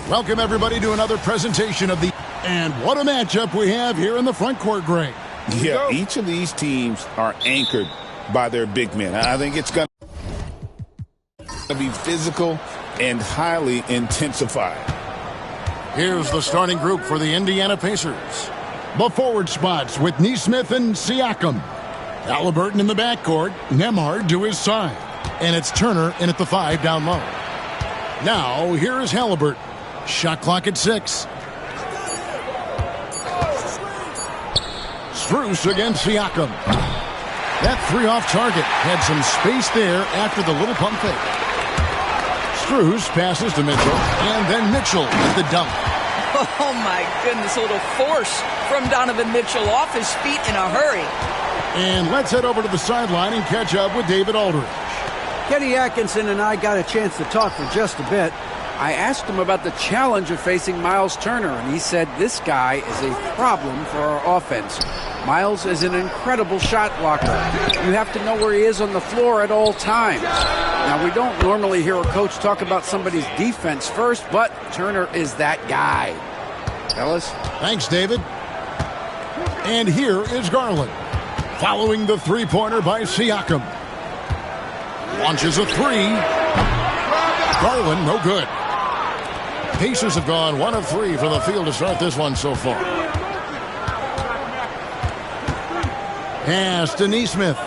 Welcome, everybody, to another presentation of the... And what a matchup we have here in the front court, Greg. Yeah, each of these teams are anchored by their big men. I think it's going to be physical and highly intensified. Here's the starting group for the Indiana Pacers. The forward spots with Nesmith and Siakam. Halliburton in the backcourt, Nembhard to his side. And it's Turner in at the 5 down low. Now, here is Halliburton. Shot clock at 6. Strus against Siakam. That 3 off target had some space there after the little pump fake. Strus passes to Mitchell, and then Mitchell with the dunk. Oh, my goodness, a little force from Donovan Mitchell off his feet in a hurry. And let's head over to the sideline and catch up with David Aldridge. Kenny Atkinson and I got a chance to talk for just a bit. I asked him about the challenge of facing Miles Turner, and he said this guy is a problem for our offense. Miles is an incredible shot blocker. You have to know where he is on the floor at all times. Now, we don't normally hear a coach talk about somebody's defense first, but Turner is that guy. Fellas? Thanks, David. And here is Garland. Following the three-pointer by Siakam. Launches a 3. Garland, no good. Pacers have gone 1 of 3 from the field to start this one so far. Pass to Nesmith.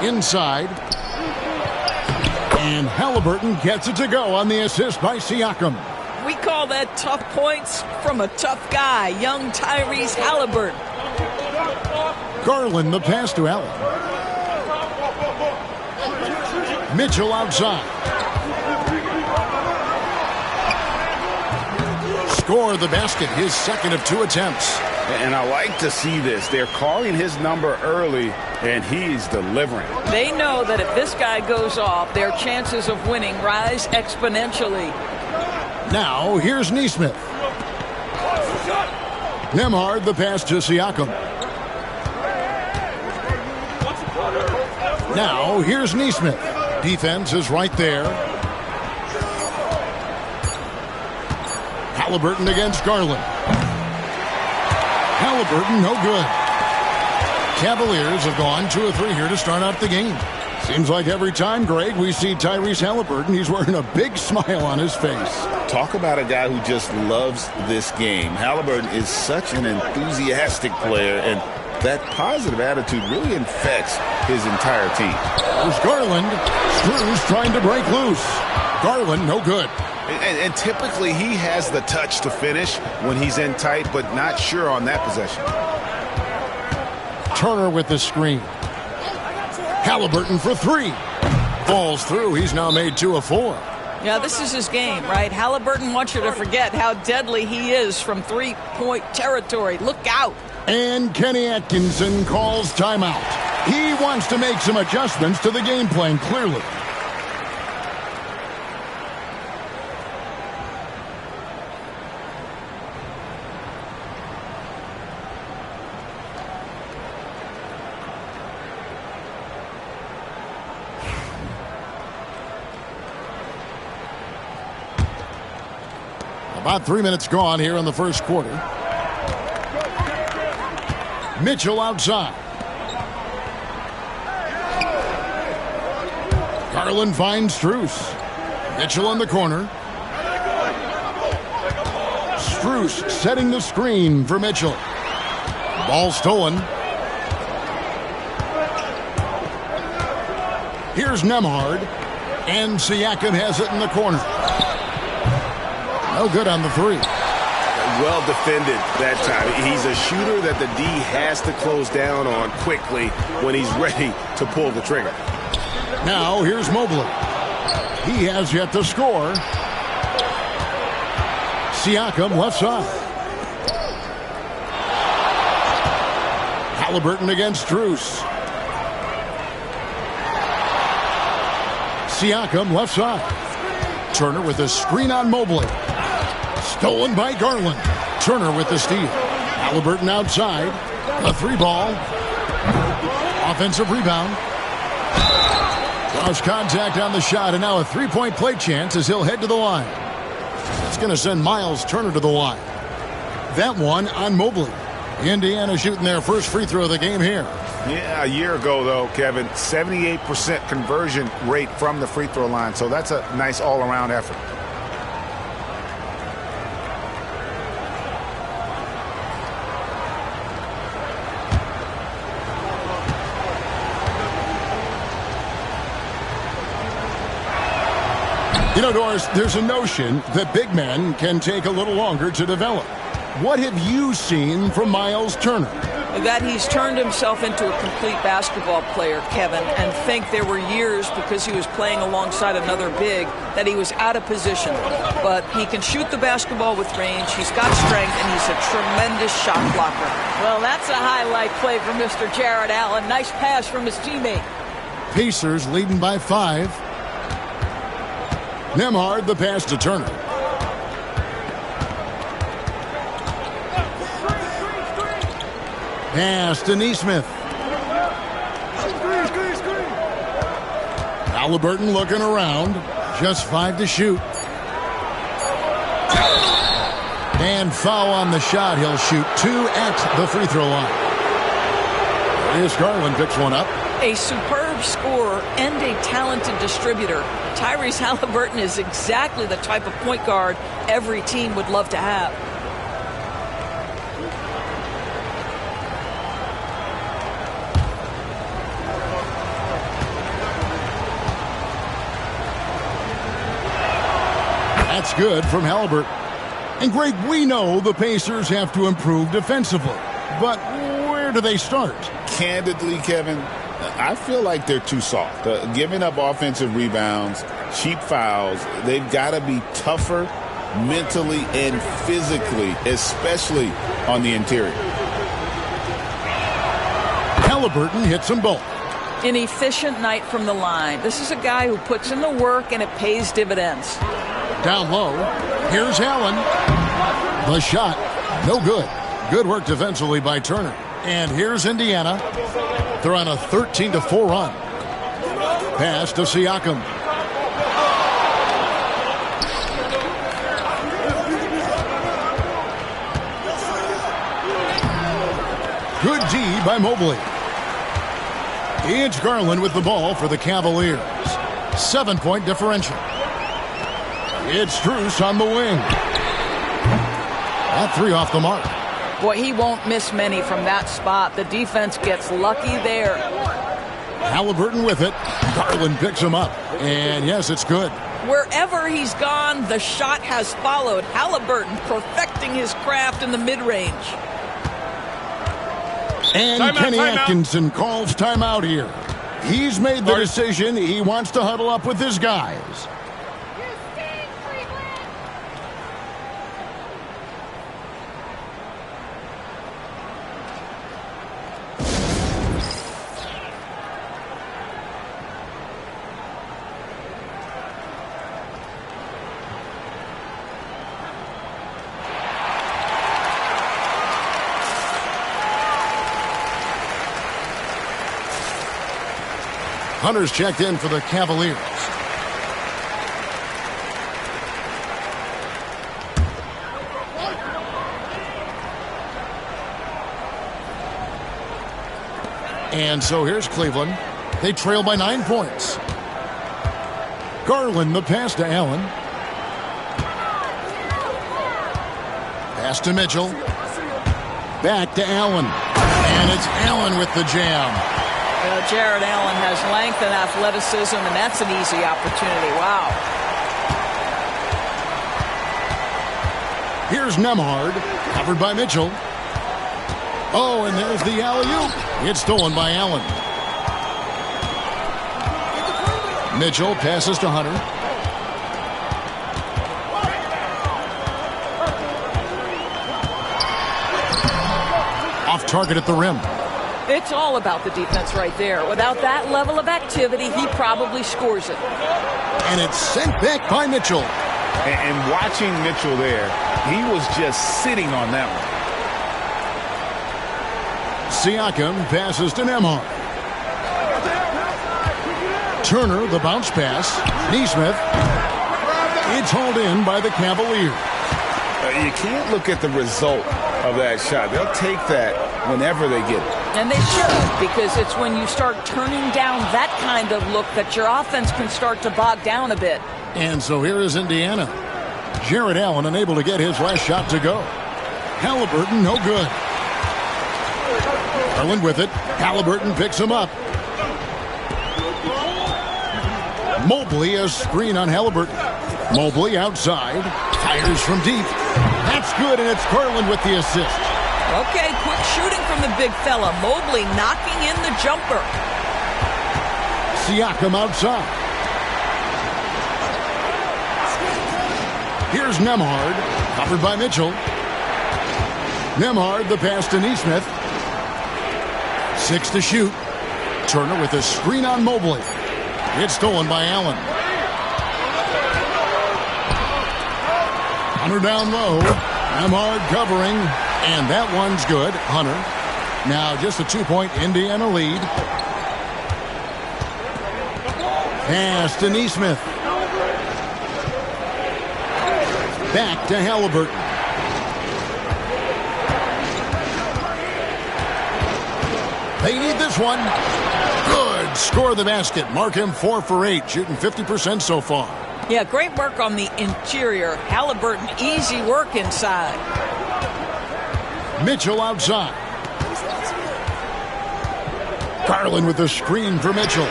Inside. And Halliburton gets it to go on the assist by Siakam. We call that tough points from a tough guy, young Tyrese Halliburton. Garland the pass to Allen. Mitchell outside. Score the basket, his second of 2 attempts. And I like to see this. They're calling his number early, and he's delivering. They know that if this guy goes off, their chances of winning rise exponentially. Now, here's Nesmith. Nembhard the pass to Siakam. Now, here's Nesmith. Defense is right there. Halliburton against Garland. Halliburton, no good. Cavaliers have gone 2 of 3 here to start out the game. Seems like every time, Greg, we see Tyrese Halliburton, he's wearing a big smile on his face. Talk about a guy who just loves this game. Halliburton is such an enthusiastic player, and that positive attitude really infects his entire team. There's Garland. Strus trying to break loose. Garland, no good. And typically he has the touch to finish when he's in tight, but not sure on that possession. Turner with the screen. Halliburton for 3. Falls through. He's now made 2 of 4. Yeah, this is his game, right? Halliburton wants you to forget how deadly he is from three-point territory. Look out. And Kenny Atkinson calls timeout. He wants to make some adjustments to the game plan, clearly. About 3 minutes gone here in the first quarter. Mitchell outside. Garland finds Strus. Mitchell in the corner. Strus setting the screen for Mitchell. Ball stolen. Here's Nembhard. And Siakam has it in the corner. No good on the 3. Well defended that time. He's a shooter that the D has to close down on quickly when he's ready to pull the trigger. Now here's Mobley. He has yet to score. Siakam left side. Halliburton against Strus. Siakam left side. Turner with a screen on Mobley. Stolen by Garland. Turner with the steal. Halliburton outside. A 3 ball. Offensive rebound. Lost contact on the shot, and now a three-point play chance as he'll head to the line. It's going to send Miles Turner to the line. That one on Mobley. Indiana shooting their first free throw of the game here. Yeah, a year ago, though, Kevin, 78% conversion rate from the free throw line. So that's a nice all-around effort. You know, Doris, there's a notion that big men can take a little longer to develop. What have you seen from Miles Turner? That he's turned himself into a complete basketball player, Kevin, and think there were years because he was playing alongside another big that he was out of position. But he can shoot the basketball with range, he's got strength, and he's a tremendous shot blocker. Well, that's a highlight play for Mr. Jared Allen. Nice pass from his teammate. Pacers leading by 5. Nembhard the pass to Turner. Pass to Nesmith. Halliburton looking around. Just 5 to shoot. And foul on the shot. He'll shoot 2 at the free throw line. Here's Garland, picks one up. A superb scorer and a talented distributor. Tyrese Halliburton is exactly the type of point guard every team would love to have. That's good from Halliburton. And Greg, we know the Pacers have to improve defensively. But where do they start? Candidly, Kevin, I feel like they're too soft. Giving up offensive rebounds, cheap fouls. They've got to be tougher mentally and physically, especially on the interior. Halliburton hits them both. An efficient night from the line. This is a guy who puts in the work and it pays dividends. Down low. Here's Allen. The shot. No good. Good work defensively by Turner. And here's Indiana. They're on a 13-4 run. Pass to Siakam. Good D by Mobley. It's Garland with the ball for the Cavaliers. 7-point differential. It's Strus on the wing. That 3 off the mark. Boy, he won't miss many from that spot. The defense gets lucky there. Halliburton with it. Garland picks him up. And yes, it's good. Wherever he's gone, the shot has followed. Halliburton perfecting his craft in the mid-range. And Kenny Atkinson calls timeout here. He's made the decision. He wants to huddle up with his guys. Hunter's checked in for the Cavaliers. And so here's Cleveland. They trail by 9 points. Garland the pass to Allen. Pass to Mitchell. Back to Allen. And it's Allen with the jam. Jared Allen has length and athleticism, and that's an easy opportunity. Wow. Here's Nembhard, covered by Mitchell. Oh, and there's the alley-oop. It's stolen by Allen. Mitchell passes to Hunter. Off target at the rim. It's all about the defense right there. Without that level of activity, he probably scores it. And it's sent back by Mitchell. And watching Mitchell there, he was just sitting on that one. Siakam passes to Nembhard. Turner, the bounce pass. Neesmith. It's hauled in by the Cavaliers. You can't look at the result of that shot. They'll take that whenever they get it. And they should, because it's when you start turning down that kind of look that your offense can start to bog down a bit. And so here is Indiana. Jared Allen unable to get his last shot to go. Halliburton, no good. Garland with it. Halliburton picks him up. Mobley, a screen on Halliburton. Mobley outside. Fires from deep. That's good, and it's Garland with the assist. Okay, quick shooting from the big fella. Mobley knocking in the jumper. Siakam outside. Here's Nembhard, covered by Mitchell. Nembhard, the pass to Neesmith. 6 to shoot. Turner with a screen on Mobley. It's stolen by Allen. Hunter down low. Nembhard covering, and that one's good. Hunter. Now just a 2-point Indiana lead. Pass to Neesmith. Back to Halliburton. They need this one. Good. Score the basket. Mark him 4 for 8, shooting 50% so far. Yeah, great work on the interior. Halliburton, easy work inside. Mitchell outside. Garland with the screen for Mitchell.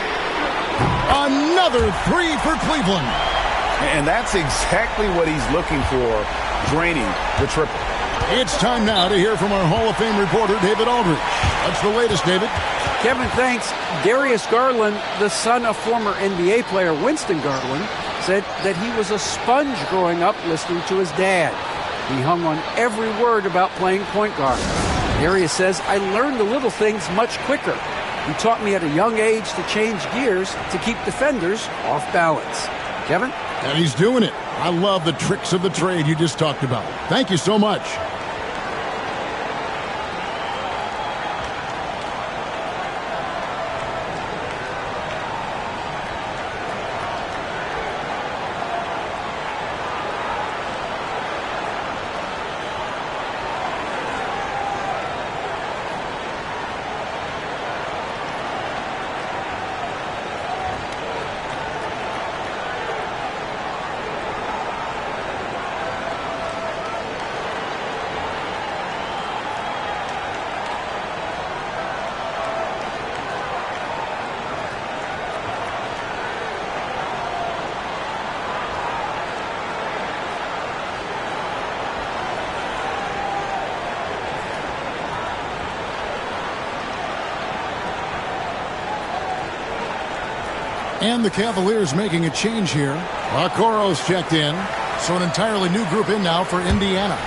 Another 3 for Cleveland. And that's exactly what he's looking for, draining the triple. It's time now to hear from our Hall of Fame reporter, David Aldridge. What's the latest, David? Kevin, thanks. Darius Garland, the son of former NBA player Winston Garland, said that he was a sponge growing up listening to his dad. He hung on every word about playing point guard. Darius says, I learned the little things much quicker. He taught me at a young age to change gears to keep defenders off balance. Kevin? And he's doing it. I love the tricks of the trade you just talked about. Thank you so much. And the Cavaliers making a change here. Okoro's checked in. So an entirely new group in now for Indiana.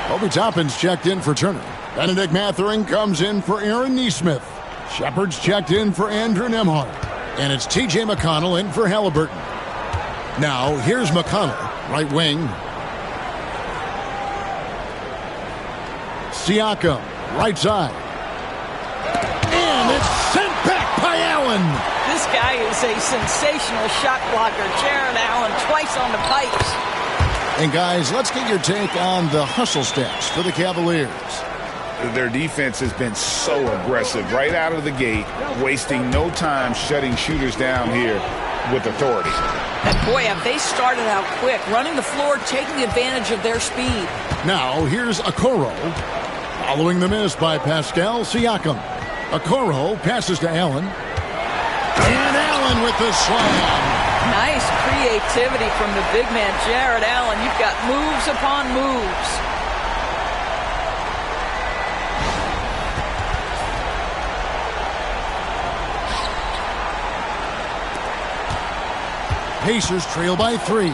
Obi Toppin's checked in for Turner. Benedict Mathurin comes in for Aaron Neesmith. Shepard's checked in for Andrew Nembhard. And it's T.J. McConnell in for Halliburton. Now, here's McConnell, right wing. Siakam, right side. And it's sent back by Allen. This guy is a sensational shot blocker. Jared Allen twice on the pipes. And guys, let's get your take on the hustle stats for the Cavaliers. Their defense has been so aggressive right out of the gate, wasting no time shutting shooters down here with authority. And boy, have they started out quick, running the floor, taking advantage of their speed. Now, here's Okoro. Following the miss by Pascal Siakam. Okoro passes to Allen. And Allen with the slam. Nice creativity from the big man, Jared Allen. You've got moves upon moves. Pacers trail by 3.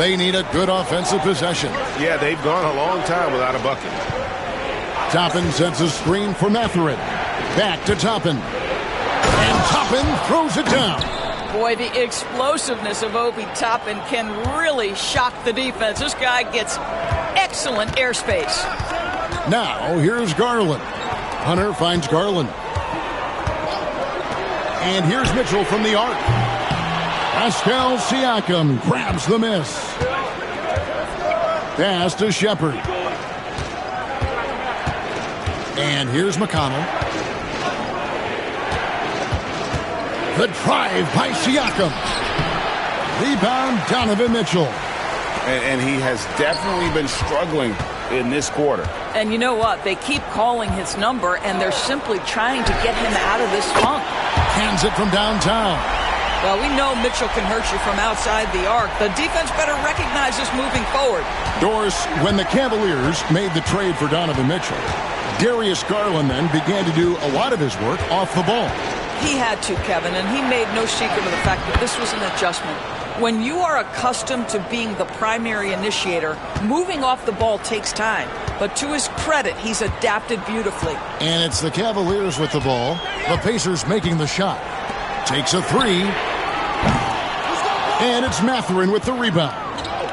They need a good offensive possession. Yeah, they've gone a long time without a bucket. Toppin sets a screen for Mathurin. Back to Toppin. And Toppin throws it down. Boy, the explosiveness of Obi Toppin can really shock the defense. This guy gets excellent airspace. Now, here's Garland. Hunter finds Garland. And here's Mitchell from the arc. Pascal Siakam grabs the miss. Pass to Shepard. And here's McConnell. The drive by Siakam. Rebound, Donovan Mitchell. And he has definitely been struggling in this quarter. And you know what? They keep calling his number, and they're simply trying to get him out of this funk. Hands it from downtown. Well, we know Mitchell can hurt you from outside the arc. The defense better recognize this moving forward. Doris, when the Cavaliers made the trade for Donovan Mitchell, Darius Garland then began to do a lot of his work off the ball. He had to, Kevin, and he made no secret of the fact that this was an adjustment. When you are accustomed to being the primary initiator, moving off the ball takes time. But to his credit, he's adapted beautifully. And it's the Cavaliers with the ball. The Pacers making the shot. Takes a three. And it's Mathurin with the rebound.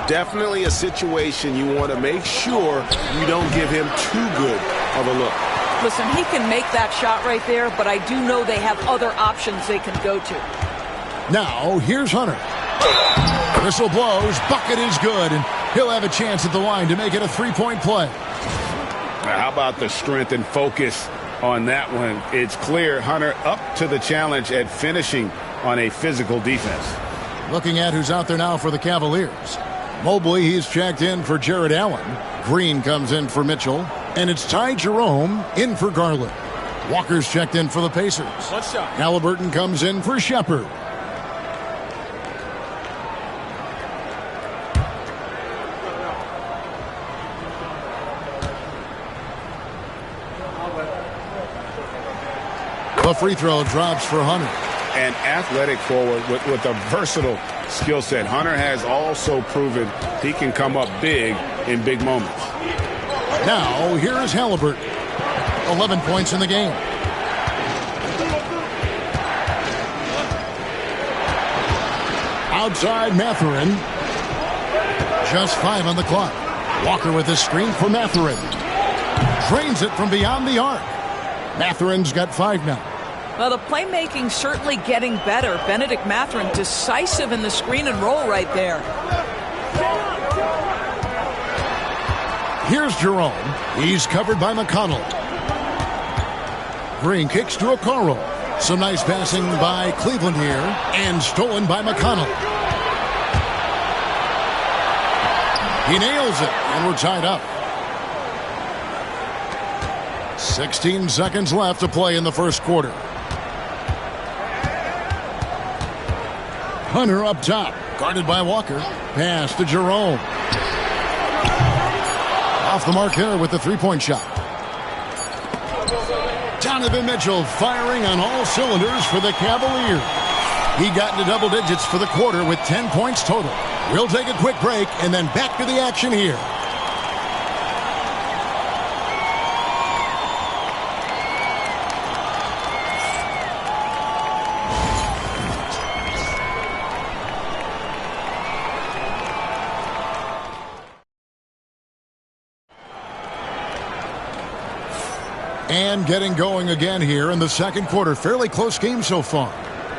Definitely a situation you want to make sure you don't give him too good of a look. Listen, he can make that shot right there, but I do know they have other options they can go to. Now, here's Hunter. Whistle blows, bucket is good, and he'll have a chance at the line to make it a three-point play. How about the strength and focus on that one? It's clear Hunter up to the challenge at finishing on a physical defense. Looking at who's out there now for the Cavaliers. Mobley, he's checked in for Jared Allen. Green comes in for Mitchell. And it's Ty Jerome in for Garland. Walker's checked in for the Pacers. Halliburton comes in for Shepard. The free throw drops for Hunter. An athletic forward with a versatile skill set. Hunter has also proven he can come up big in big moments. Now, here is Halliburton. 11 points in the game. Outside Mathurin. Just 5 on the clock. Walker with a screen for Mathurin. Drains it from beyond the arc. Mathurin's got 5 now. Well, the playmaking certainly getting better. Benedict Mathurin decisive in the screen and roll right there. Here's Jerome. He's covered by McConnell. Green kicks to Okoro. Some nice passing by Cleveland here. And stolen by McConnell. He nails it. And we're tied up. 16 seconds left to play in the first quarter. Hunter up top. Guarded by Walker. Pass to Jerome. Off the mark here with the three-point shot. Donovan Mitchell firing on all cylinders for the Cavaliers. He got into double digits for the quarter with 10 points total. We'll take a quick break and then back to the action here. And getting going again here in the second quarter. Fairly close game so far.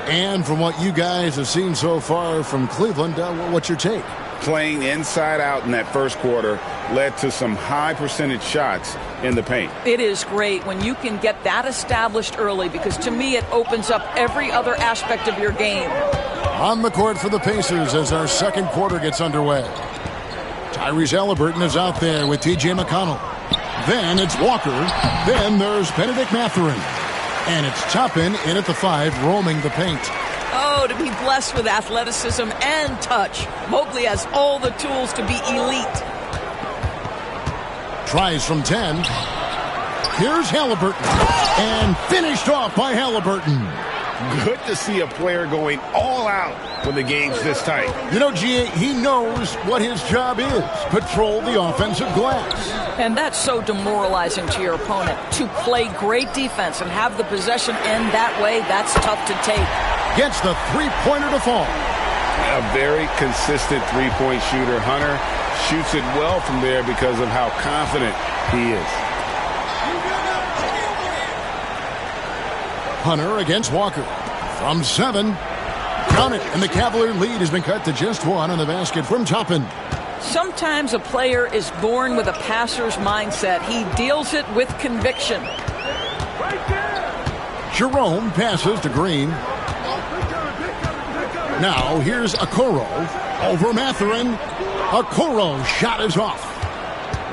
And from what you guys have seen so far from Cleveland, what's your take? Playing inside out in that first quarter led to some high percentage shots in the paint. It is great when you can get that established early because to me it opens up every other aspect of your game. On the court for the Pacers as our second quarter gets underway. Tyrese Halliburton is out there with T.J. McConnell. Then it's Walker. Then there's Benedict Mathurin. And it's Toppin in at the 5, roaming the paint. Oh, to be blessed with athleticism and touch. Mobley has all the tools to be elite. Tries from 10. Here's Halliburton. And finished off by Halliburton. Good to see a player going all out when the game's this tight. You know, G.A., he knows what his job is. Patrol the offensive glass. And that's so demoralizing to your opponent. To play great defense and have the possession end that way, that's tough to take. Gets the three-pointer to fall. A very consistent three-point shooter. Hunter shoots it well from there because of how confident he is. Hunter against Walker. From 7. Count it, and the Cavalier lead has been cut to just 1 on the basket from Toppin. Sometimes a player is born with a passer's mindset. He deals it with conviction. Jerome passes to Green. Now here's Okoro over Mathurin. Okoro's shot is off.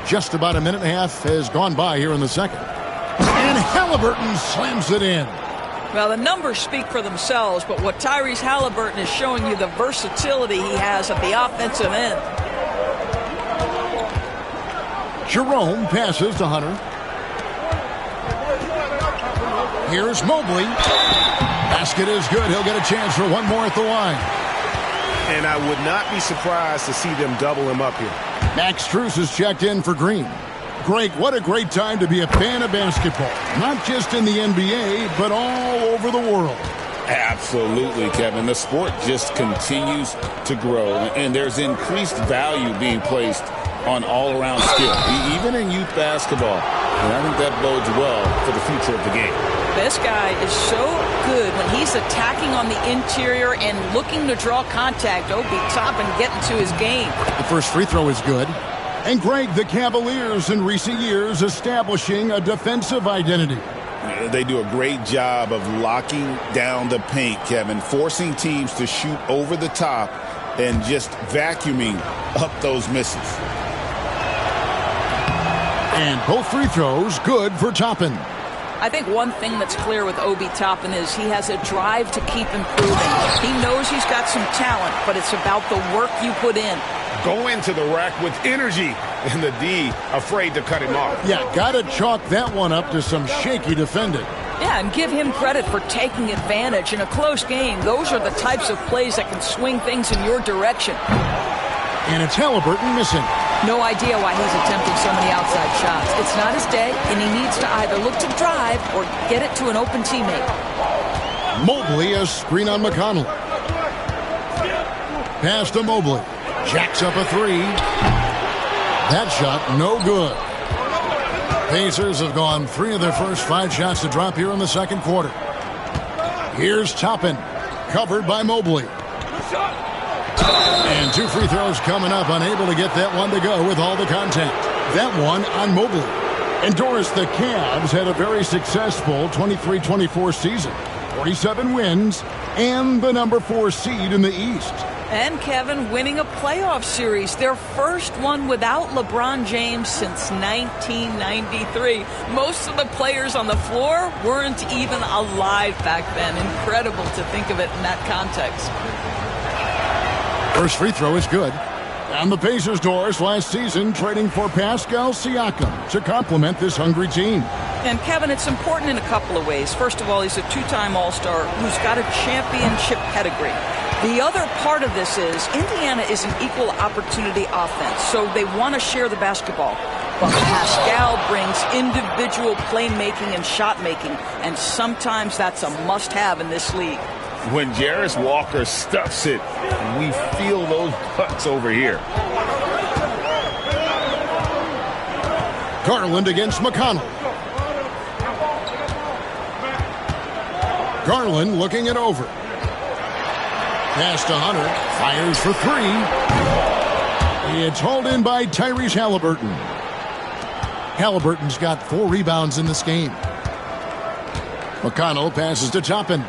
Just about a minute and a half has gone by here in the second. And Halliburton slams it in. Well, the numbers speak for themselves, but what Tyrese Halliburton is showing you, the versatility he has at the offensive end. Jerome passes to Hunter. Here's Mobley. Basket is good. He'll get a chance for one more at the line. And I would not be surprised to see them double him up here. Max Strus is checked in for Green. Greg, what a great time to be a fan of basketball. Not just in the NBA, but all over the world. Absolutely, Kevin. The sport just continues to grow, and there's increased value being placed on all-around skill, even in youth basketball. And I think that bodes well for the future of the game. This guy is so good when he's attacking on the interior and looking to draw contact. Obi Toppin getting to his game. The first free throw is good. And Greg, the Cavaliers in recent years establishing a defensive identity. They do a great job of locking down the paint, Kevin, forcing teams to shoot over the top and just vacuuming up those misses. And both free throws good for Toppin. I think one thing that's clear with Obi Toppin is he has a drive to keep improving. He knows he's got some talent, but it's about the work you put in. Go into the rack with energy, and the D afraid to cut him off. Yeah, gotta chalk that one up to some shaky defending. Yeah, and give him credit for taking advantage in a close game. Those are the types of plays that can swing things in your direction. And it's Halliburton missing. No idea why he's attempting so many outside shots. It's not his day, and he needs to either look to drive or get it to an open teammate. Mobley, a screen on McConnell. Pass to Mobley. Jacks up a 3. That shot, no good. Pacers have gone 3 of their first 5 shots to drop here in the second quarter. Here's Toppin, covered by Mobley. And 2 free throws coming up, unable to get that one to go with all the contact. That one on Mobley. And Doris, the Cavs had a very successful 23-24 season. 47 wins and the number 4 seed in the East. And Kevin winning a playoff series, their first one without LeBron James since 1993. Most of the players on the floor weren't even alive back then. Incredible to think of it in that context. First free throw is good. And the Pacers, Doris, last season trading for Pascal Siakam to complement this hungry team. And Kevin, it's important in a couple of ways. First of all, he's a 2-time All-Star who's got a championship pedigree. The other part of this is Indiana is an equal opportunity offense, so they want to share the basketball. But Pascal brings individual playmaking and shot making, and sometimes that's a must-have in this league. When Jarris Walker stuffs it, we feel those bucks over here. Garland against McConnell. Garland looking it over. Pass to Hunter. Fires for 3. It's hauled in by Tyrese Halliburton. Halliburton's got 4 rebounds in this game. McConnell passes to Toppin.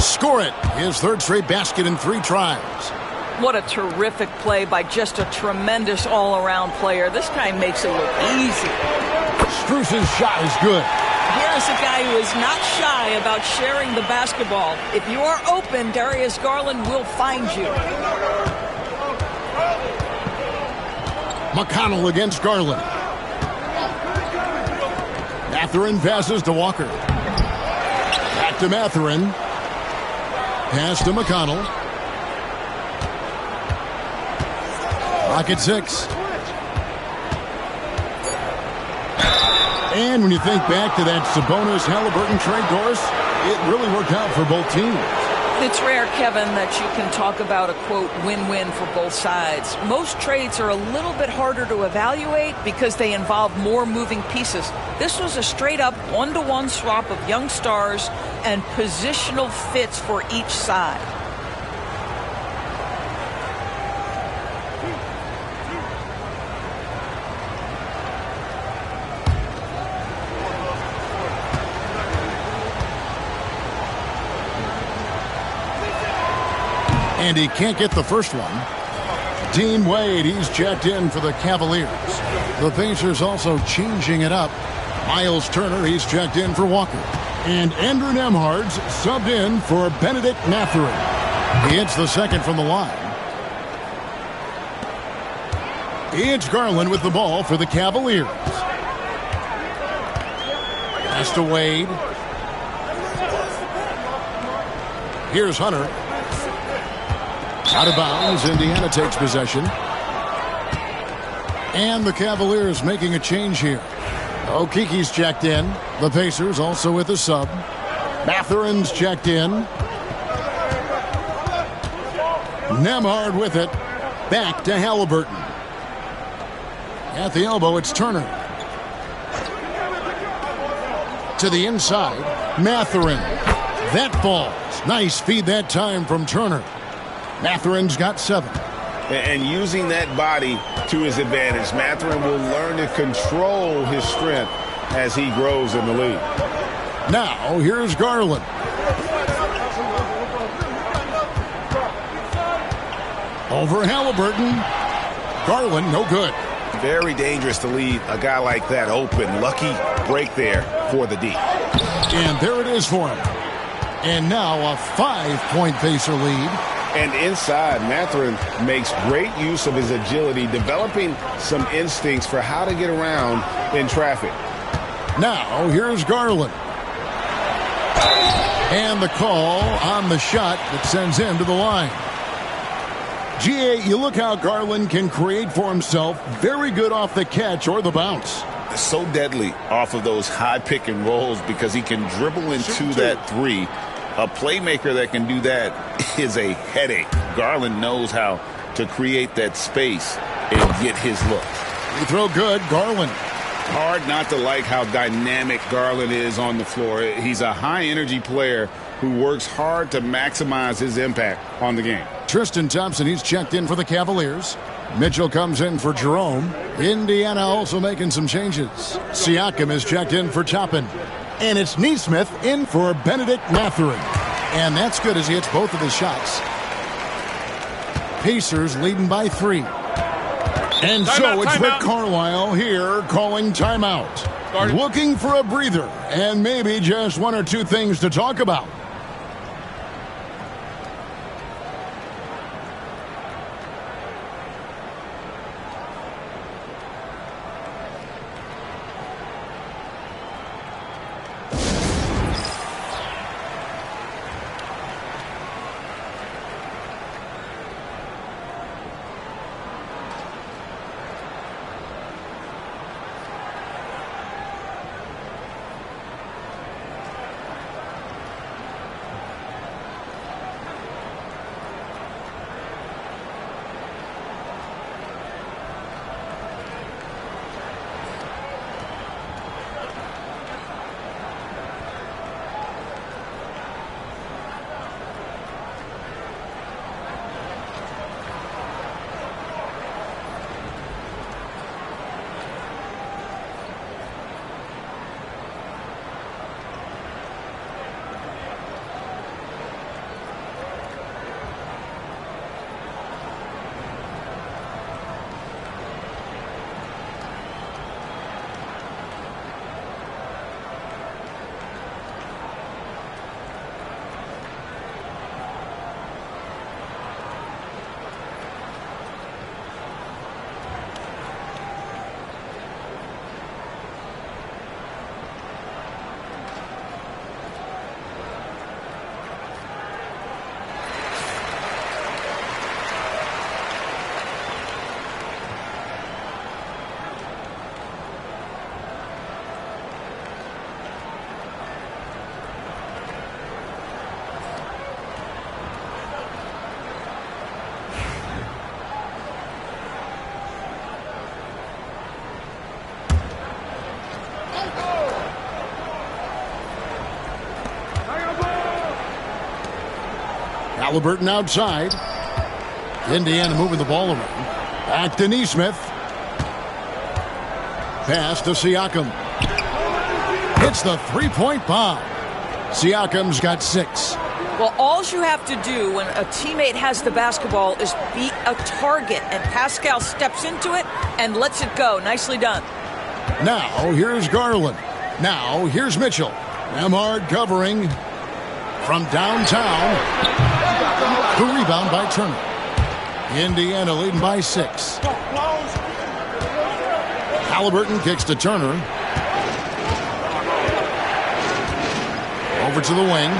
Score it. His 3rd straight basket in 3 tries. What a terrific play by just a tremendous all-around player. This guy makes it look easy. Strus's shot is good. Here's a guy who is not shy about sharing the basketball. If you are open, Darius Garland will find you. McConnell against Garland. Mathurin passes to Walker. Back to Mathurin. Pass to McConnell. Rocket 6. And when you think back to that Sabonis-Halliburton trade, Doris, it really worked out for both teams. It's rare, Kevin, that you can talk about a, quote, win-win for both sides. Most trades are a little bit harder to evaluate because they involve more moving pieces. This was a straight-up one-to-one swap of young stars and positional fits for each side. And he can't get the first one. Dean Wade, he's checked in for the Cavaliers. The Pacers also changing it up. Miles Turner, he's checked in for Walker. And Andrew Nembhard's subbed in for Benedict Mathurin. He hits the second from the line. It's Garland with the ball for the Cavaliers. Pass to Wade. Here's Hunter. Out of bounds, Indiana takes possession. And the Cavaliers making a change here. Okeke's checked in. The Pacers also with a sub. Mathurin's checked in. Nembhard with it. Back to Halliburton. At the elbow, it's Turner. To the inside, Mathurin. That falls. Nice feed that time from Turner. Mathurin's got 7. And using that body to his advantage, Mathurin will learn to control his strength as he grows in the league. Now, here's Garland. Over Halliburton. Garland, no good. Very dangerous to leave a guy like that open. Lucky break there for the D. And there it is for him. And now a 5-point Pacer lead. And inside, Mathurin makes great use of his agility, developing some instincts for how to get around in traffic. Now, here's Garland. And the call on the shot that sends him to the line. GA, you look how Garland can create for himself. Very good off the catch or the bounce. So deadly off of those high pick and rolls because he can dribble into that three. A playmaker that can do that is a headache. Garland knows how to create that space and get his look. You throw good, Garland. Hard not to like how dynamic Garland is on the floor. He's a high-energy player who works hard to maximize his impact on the game. Tristan Thompson, he's checked in for the Cavaliers. Mitchell comes in for Jerome. Indiana also making some changes. Siakam is checked in for Toppin. And it's Nesmith in for Benedict Mathurin. And that's good as he hits both of his shots. Pacers leading by 3. And so it's Rick Carlisle here calling timeout. Looking for a breather and maybe just one or two things to talk about. Halliburton outside. Indiana moving the ball around. Back to Neesmith. Pass to Siakam. Hits the three-point bomb. Siakam's got 6. Well, all you have to do when a teammate has the basketball is beat a target, and Pascal steps into it and lets it go. Nicely done. Now, here's Garland. Now, here's Mitchell. Nemhard covering from downtown. The rebound by Turner. Indiana leading by 6. Halliburton kicks to Turner. Over to the wing.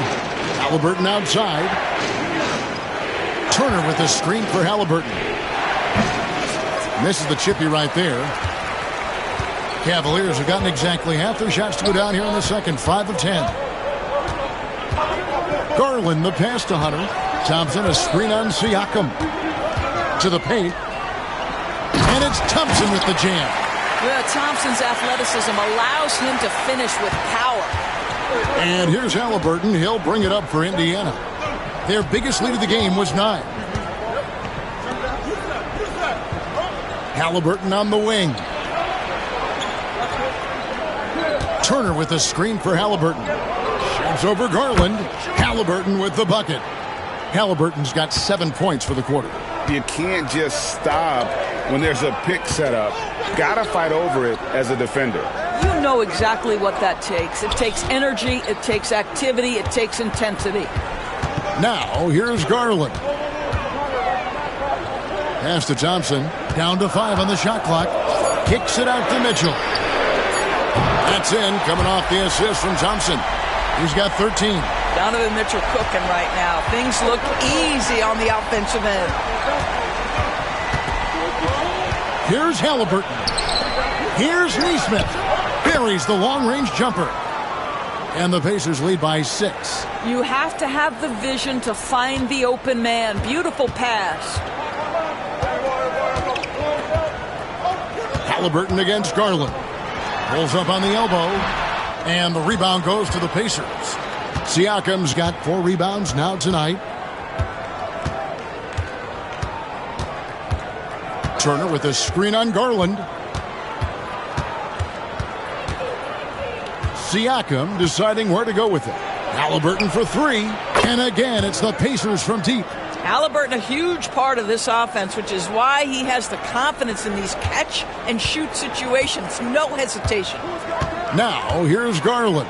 Halliburton outside. Turner with a screen for Halliburton. Misses the chippy right there. Cavaliers have gotten exactly half their shots to go down here in the second. 5 of 10. Garland the pass to Hunter. Thompson a screen on Siakam. To the paint. And it's Thompson with the jam. Yeah, Thompson's athleticism allows him to finish with power. And here's Halliburton. He'll bring it up for Indiana. Their biggest lead of the game was 9. Halliburton on the wing. Turner with a screen for Halliburton. Shoots over Garland. Halliburton with the bucket. Halliburton's got 7 points for the quarter. You can't just stop when there's a pick set up. Got to fight over it as a defender. You know exactly what that takes. It takes energy, it takes activity, it takes intensity. Now, here's Garland. Pass to Thompson. Down to 5 on the shot clock. Kicks it out to Mitchell. That's in, coming off the assist from Thompson. He's got 13. Donovan Mitchell cooking right now. Things look easy on the offensive end. Here's Halliburton. Here's Neesmith. Buries the long-range jumper. And the Pacers lead by 6. You have to have the vision to find the open man. Beautiful pass. Halliburton against Garland. Pulls up on the elbow. And the rebound goes to the Pacers. Siakam's got 4 rebounds now tonight. Turner with a screen on Garland. Siakam deciding where to go with it. Halliburton for 3. And again, it's the Pacers from deep. Halliburton, a huge part of this offense, which is why he has the confidence in these catch-and-shoot situations. No hesitation. Now, here's Garland.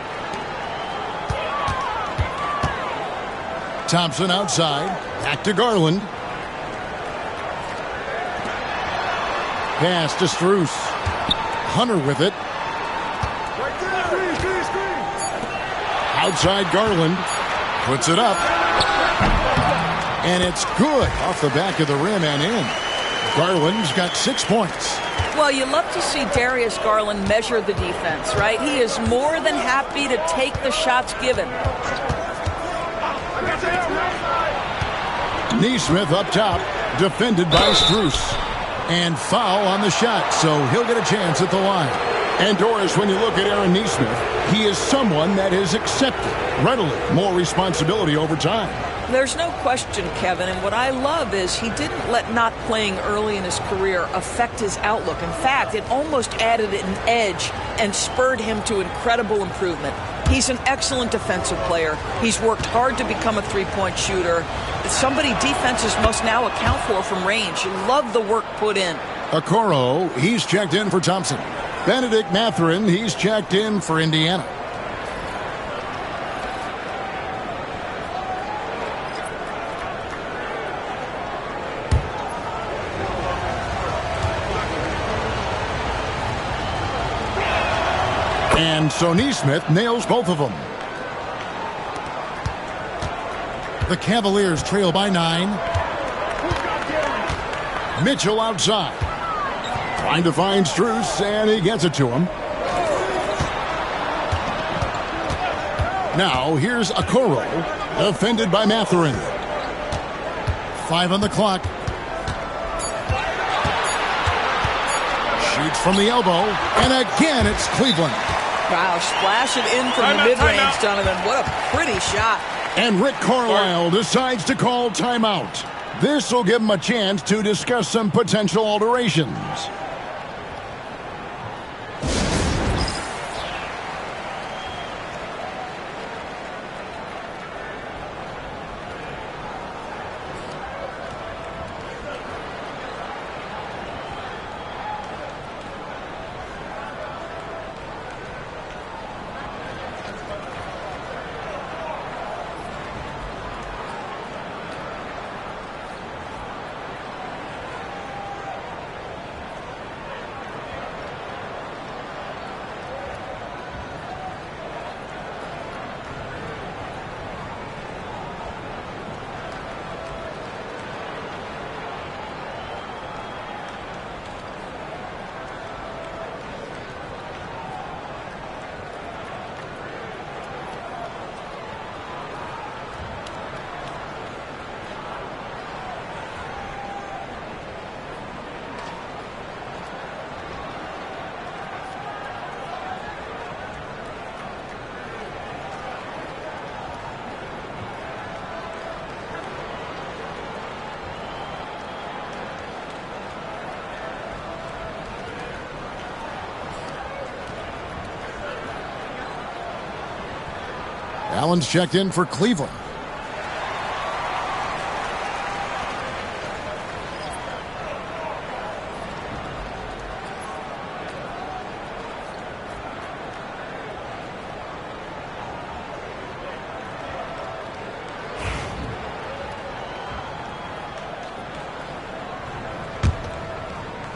Thompson outside. Back to Garland. Pass to Strus. Hunter with it. Outside Garland. Puts it up. And it's good off the back of the rim and in. Garland's got 6 points. Well, you love to see Darius Garland measure the defense, right? He is more than happy to take the shots given. Neesmith up top, defended by Strus. And foul on the shot, so he'll get a chance at the line. And Doris, when you look at Aaron Neesmith, he is someone that has accepted readily more responsibility over time. There's no question, Kevin, and what I love is he didn't let not playing early in his career affect his outlook. In fact, it almost added an edge and spurred him to incredible improvement. He's an excellent defensive player. He's worked hard to become a three-point shooter. It's somebody defenses must now account for from range. You love the work put in. Okoro, he's checked in for Thompson. Benedict Mathurin, he's checked in for Indiana. And so Neesmith nails both of them. The Cavaliers trail by 9. Mitchell outside. Trying to find Strus, and he gets it to him. Now, here's Okoro, defended by Mathurin. 5 on the clock. Shoots from the elbow, and again it's Cleveland. Wow, splash it in from the mid-range, Donovan. What a pretty shot. And Rick Carlisle decides to call timeout. This will give him a chance to discuss some potential alterations. Allen's checked in for Cleveland.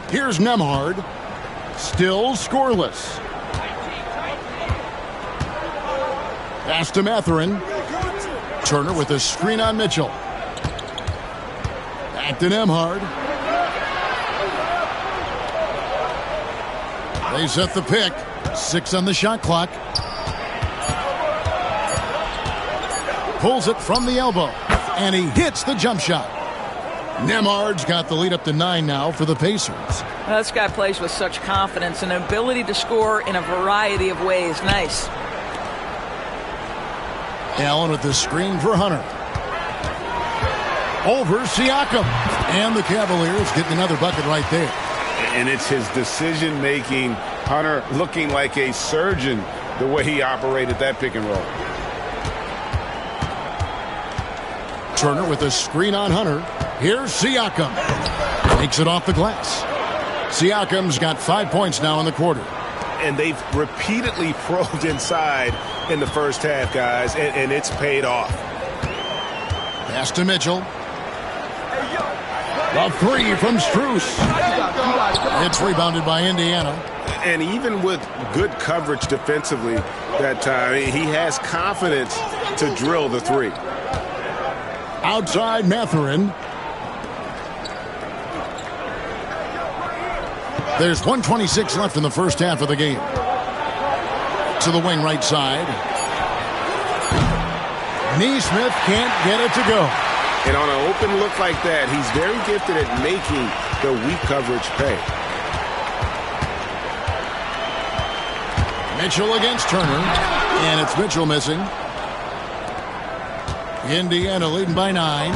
Here's Nemhard. Still scoreless. Pass to Mathurin. Turner with a screen on Mitchell. Back to Nemhard. They set the pick. 6 on the shot clock. Pulls it from the elbow. And he hits the jump shot. Nemhard's got the lead up to 9 now for the Pacers. Well, this guy plays with such confidence and an ability to score in a variety of ways. Nice. Allen with the screen for Hunter. Over Siakam. And the Cavaliers getting another bucket right there. And it's his decision-making. Hunter looking like a surgeon the way he operated that pick and roll. Turner with a screen on Hunter. Here's Siakam. Takes it off the glass. Siakam's got 5 points now in the quarter. And they've repeatedly probed inside in the first half, guys, and it's paid off. Pass to Mitchell. The 3 from Strus. It's rebounded by Indiana. And even with good coverage defensively that time, he has confidence to drill the 3. Outside Mathurin. There's 1:26 left in the first half of the game. To the wing right side. Neesmith can't get it to go. And on an open look like that, he's very gifted at making the weak coverage pay. Mitchell against Turner. And it's Mitchell missing. Indiana leading by 9.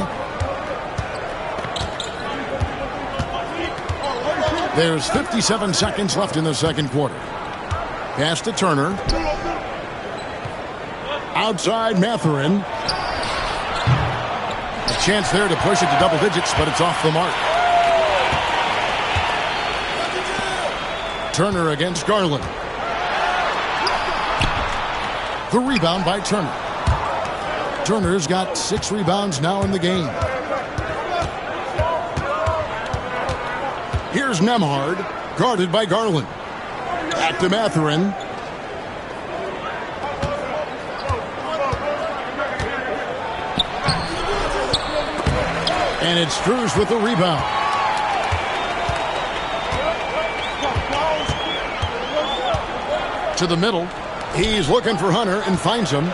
There's 57 seconds left in the second quarter. Pass to Turner. Outside Mathurin. A chance there to push it to double digits, but it's off the mark. Turner against Garland. The rebound by Turner. Turner's got 6 rebounds now in the game. Here's Nemhard, guarded by Garland. Back to Mathurin. And it's Strus with the rebound. To the middle. He's looking for Hunter and finds him.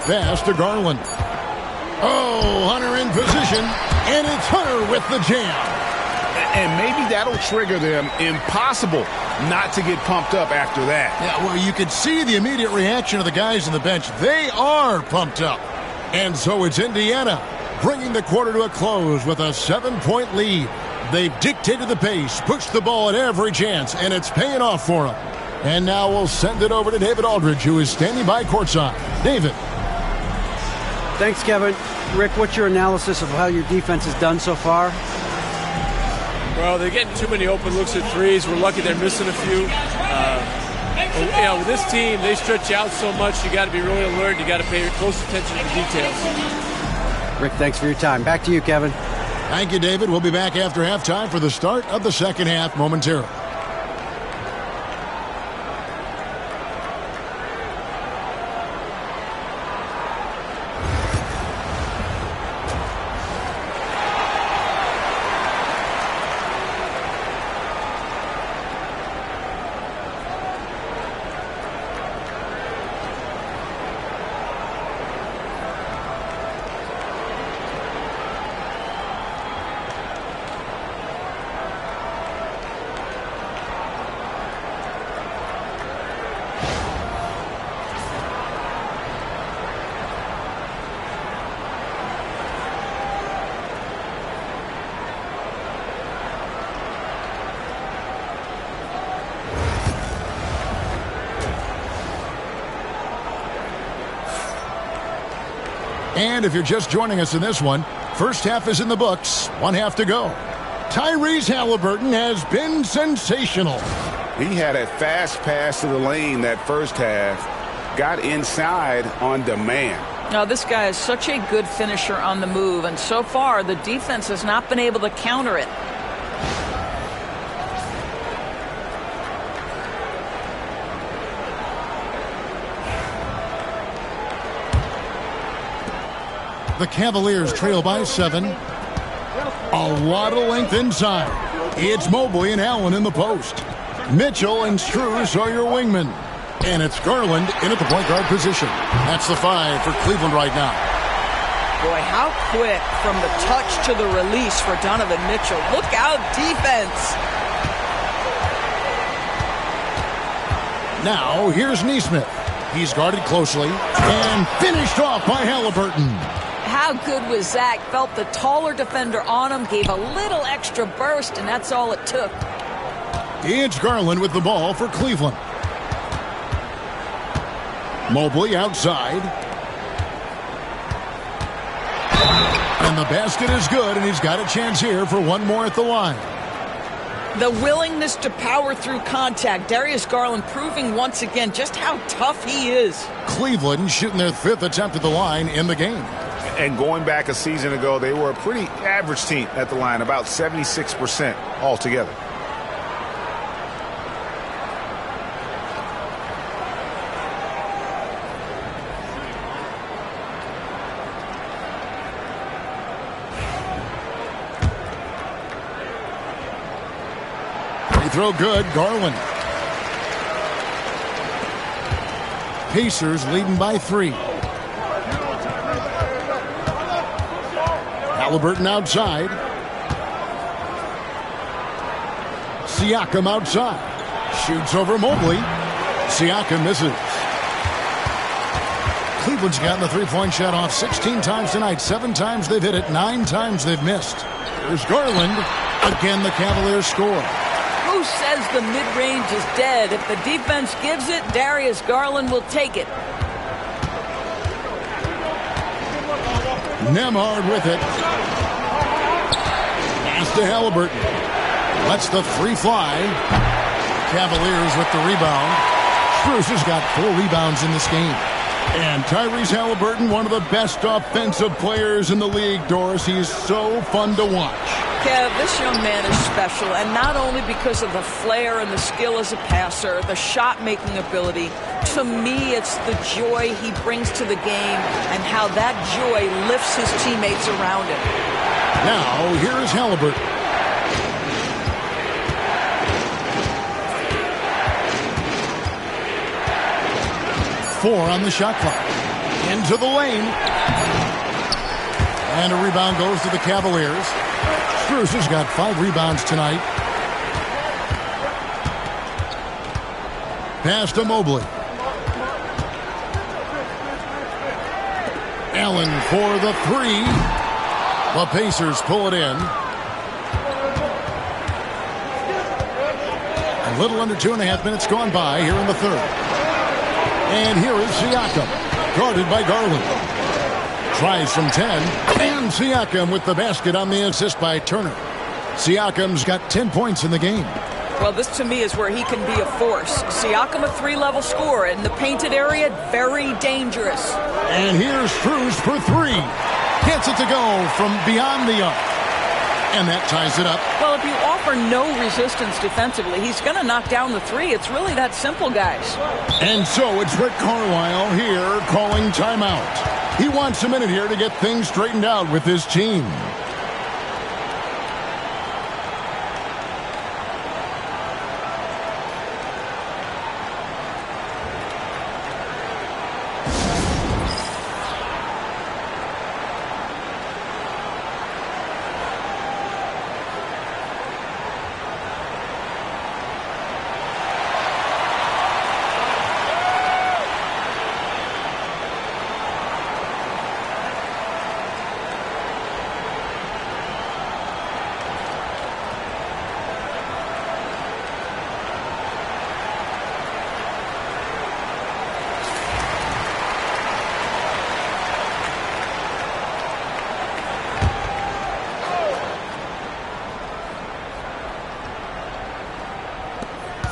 Pass to Garland. Oh, Hunter in position. And it's Hunter with the jam. And maybe that'll trigger them. Impossible not to get pumped up after that. Yeah, well, you could see the immediate reaction of the guys on the bench. They are pumped up. And so it's Indiana bringing the quarter to a close with a 7-point lead. They've dictated the pace, pushed the ball at every chance, and it's paying off for them. And now we'll send it over to David Aldridge, who is standing by courtside. David. Thanks, Kevin. Rick, what's your analysis of how your defense has done so far? Well, they're getting too many open looks at threes. We're lucky they're missing a few. With this team, they stretch out so much. You got to be really alert. You got to pay close attention to the details. Rick, thanks for your time. Back to you, Kevin. Thank you, David. We'll be back after halftime for the start of the second half momentarily. And if you're just joining us in this one, first half is in the books, one half to go. Tyrese Halliburton has been sensational. He had a fast pass to the lane that first half, got inside on demand. Now, this guy is such a good finisher on the move, and so far the defense has not been able to counter it. The Cavaliers trail by 7. A lot of length inside. It's Mobley and Allen in the post. Mitchell and Strus are your wingmen. And it's Garland in at the point guard position. That's the 5 for Cleveland right now. Boy, how quick from the touch to the release for Donovan Mitchell. Look out, defense. Now, here's Nesmith. He's guarded closely and finished off by Halliburton. How good was Zach? Felt the taller defender on him, gave a little extra burst, and that's all it took. It's Garland with the ball for Cleveland. Mobley outside. And the basket is good, and he's got a chance here for one more at the line. The willingness to power through contact. Darius Garland proving once again just how tough he is. Cleveland shooting their 5th attempt at the line in the game. And going back a season ago, they were a pretty average team at the line, about 76% altogether. Free throw good, Garland. Pacers leading by 3. Halliburton outside. Siakam outside. Shoots over Mobley. Siakam misses. Cleveland's gotten the three-point shot off 16 times tonight. 7 times they've hit it. 9 times they've missed. There's Garland. Again, the Cavaliers score. Who says the mid-range is dead? If the defense gives it, Darius Garland will take it. Nemhard with it. Pass to Halliburton. Lets the 3 fly. Cavaliers with the rebound. Strus has got 4 rebounds in this game. And Tyrese Halliburton, one of the best offensive players in the league, Doris. He's so fun to watch. Kev, this young man is special, and not only because of the flair and the skill as a passer, the shot-making ability. To me, it's the joy he brings to the game and how that joy lifts his teammates around him. Now, here's Halliburton. Four on the shot clock. Into the lane. And a rebound goes to the Cavaliers. Strus has got 5 rebounds tonight. Pass to Mobley. Allen for the 3. The Pacers pull it in. A little under 2.5 minutes gone by here in the third. And here is Siakam, guarded by Garland. Tries from 10, and Siakam with the basket on the assist by Turner. Siakam's got 10 points in the game. Well, this to me is where he can be a force. Siakam, a 3-level scorer in the painted area, very dangerous. And here's Strus for 3. Gets it to go from beyond the arc. And that ties it up. Well, if you offer no resistance defensively, he's going to knock down the 3. It's really that simple, guys. And so it's Rick Carlisle here calling timeout. He wants a minute here to get things straightened out with his team.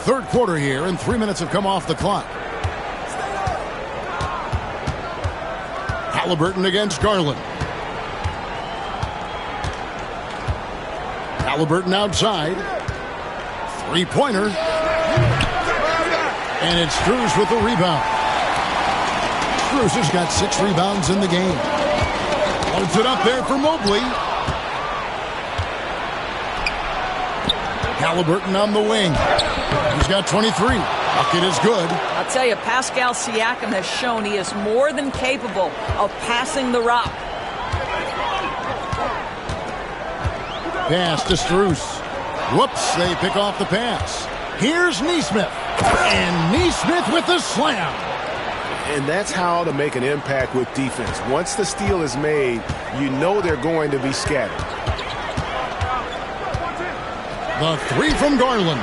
Third quarter here, and 3 minutes have come off the clock. Halliburton against Garland. Halliburton outside. Three-pointer. And it's Strus with the rebound. Strus has got 6 rebounds in the game. Holds it up there for Mobley. Halliburton on the wing. He's got 23. Bucket is good. I'll tell you, Pascal Siakam has shown he is more than capable of passing the rock. Pass to Strus. Whoops, they pick off the pass. Here's Nesmith. And Nesmith with the slam. And that's how to make an impact with defense. Once the steal is made, you know they're going to be scattered. The 3 from Garland.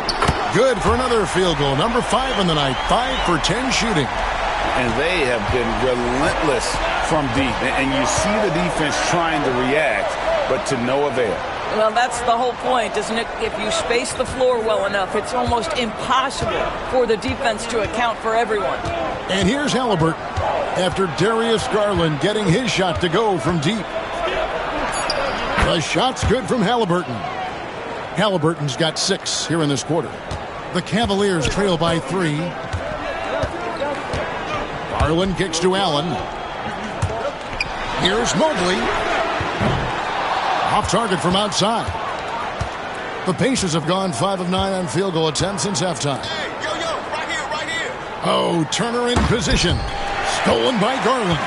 Good for another field goal. Number 5 in the night. 5 for 10 shooting. And they have been relentless from deep. And you see the defense trying to react, but to no avail. Well, that's the whole point, isn't it? If you space the floor well enough, it's almost impossible for the defense to account for everyone. And here's Halliburton after Darius Garland getting his shot to go from deep. The shot's good from Halliburton. Halliburton's got 6 here in this quarter. The Cavaliers trail by 3. Garland kicks to Allen. Here's Mobley. Off target from outside. The Pacers have gone 5 of 9 on field goal attempts since halftime. Hey, right here. Oh, Turner in position. Stolen by Garland.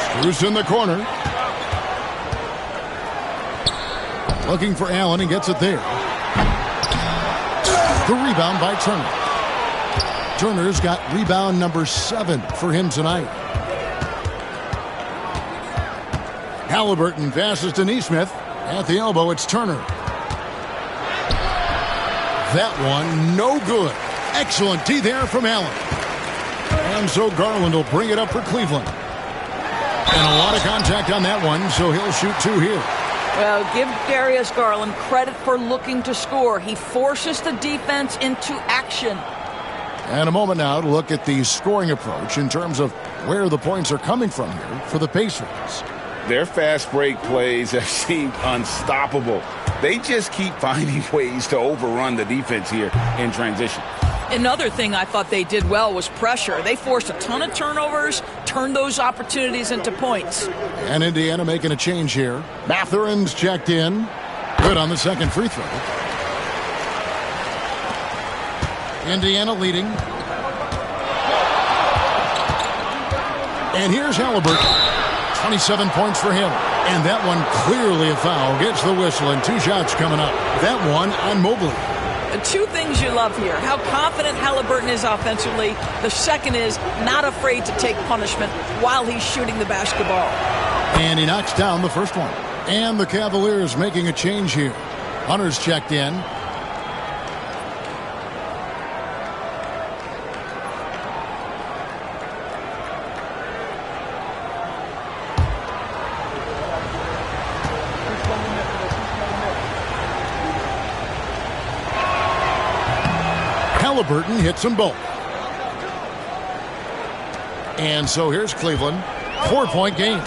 Strus in the corner. Looking for Allen and gets it there. The rebound by Turner. Turner's got rebound number 7 for him tonight. Halliburton passes to Nesmith. At the elbow, it's Turner. That one, no good. Excellent D there from Allen. And so Garland will bring it up for Cleveland. And a lot of contact on that one, so he'll shoot 2 here. Well, give Darius Garland credit for looking to score. He forces the defense into action. And a moment now to look at the scoring approach in terms of where the points are coming from here for the Pacers. Their fast break plays have seemed unstoppable. They just keep finding ways to overrun the defense here in transition. Another thing I thought they did well was pressure. They forced a ton of turnovers, turned those opportunities into points. And Indiana making a change here. Mathurin's checked in. Good on the second free throw. Indiana leading. And here's Halliburton. 27 points for him. And that one clearly a foul. Gets the whistle, and 2 shots coming up. That one on Mobley. The 2 things you love here, how confident Halliburton is offensively. The second is not afraid to take punishment while he's shooting the basketball. And he knocks down the first one. And the Cavaliers making a change here. Hunter's checked in. Halliburton hits them both. And so here's Cleveland. 4-point game.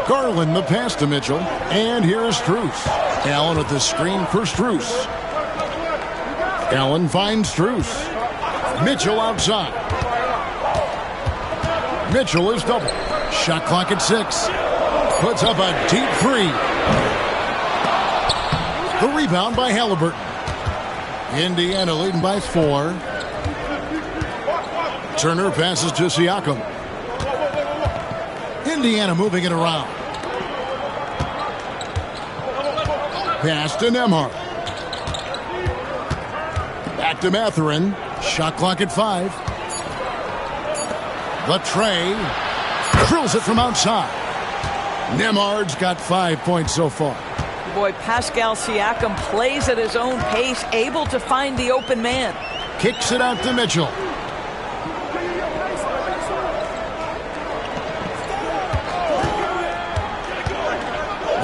Garland the pass to Mitchell. And here is Strus. Allen with the screen for Strus. Allen finds Strus. Mitchell outside. Mitchell is double. Shot clock at 6. Puts up a deep 3. The rebound by Halliburton. Indiana leading by 4. Turner passes to Siakam. Indiana moving it around. Pass to Nembhard. Back to Mathurin. Shot clock at 5. Latrey drills it from outside. Nembhard's got 5 points so far. Boy, Pascal Siakam plays at his own pace, able to find the open man. Kicks it out to Mitchell.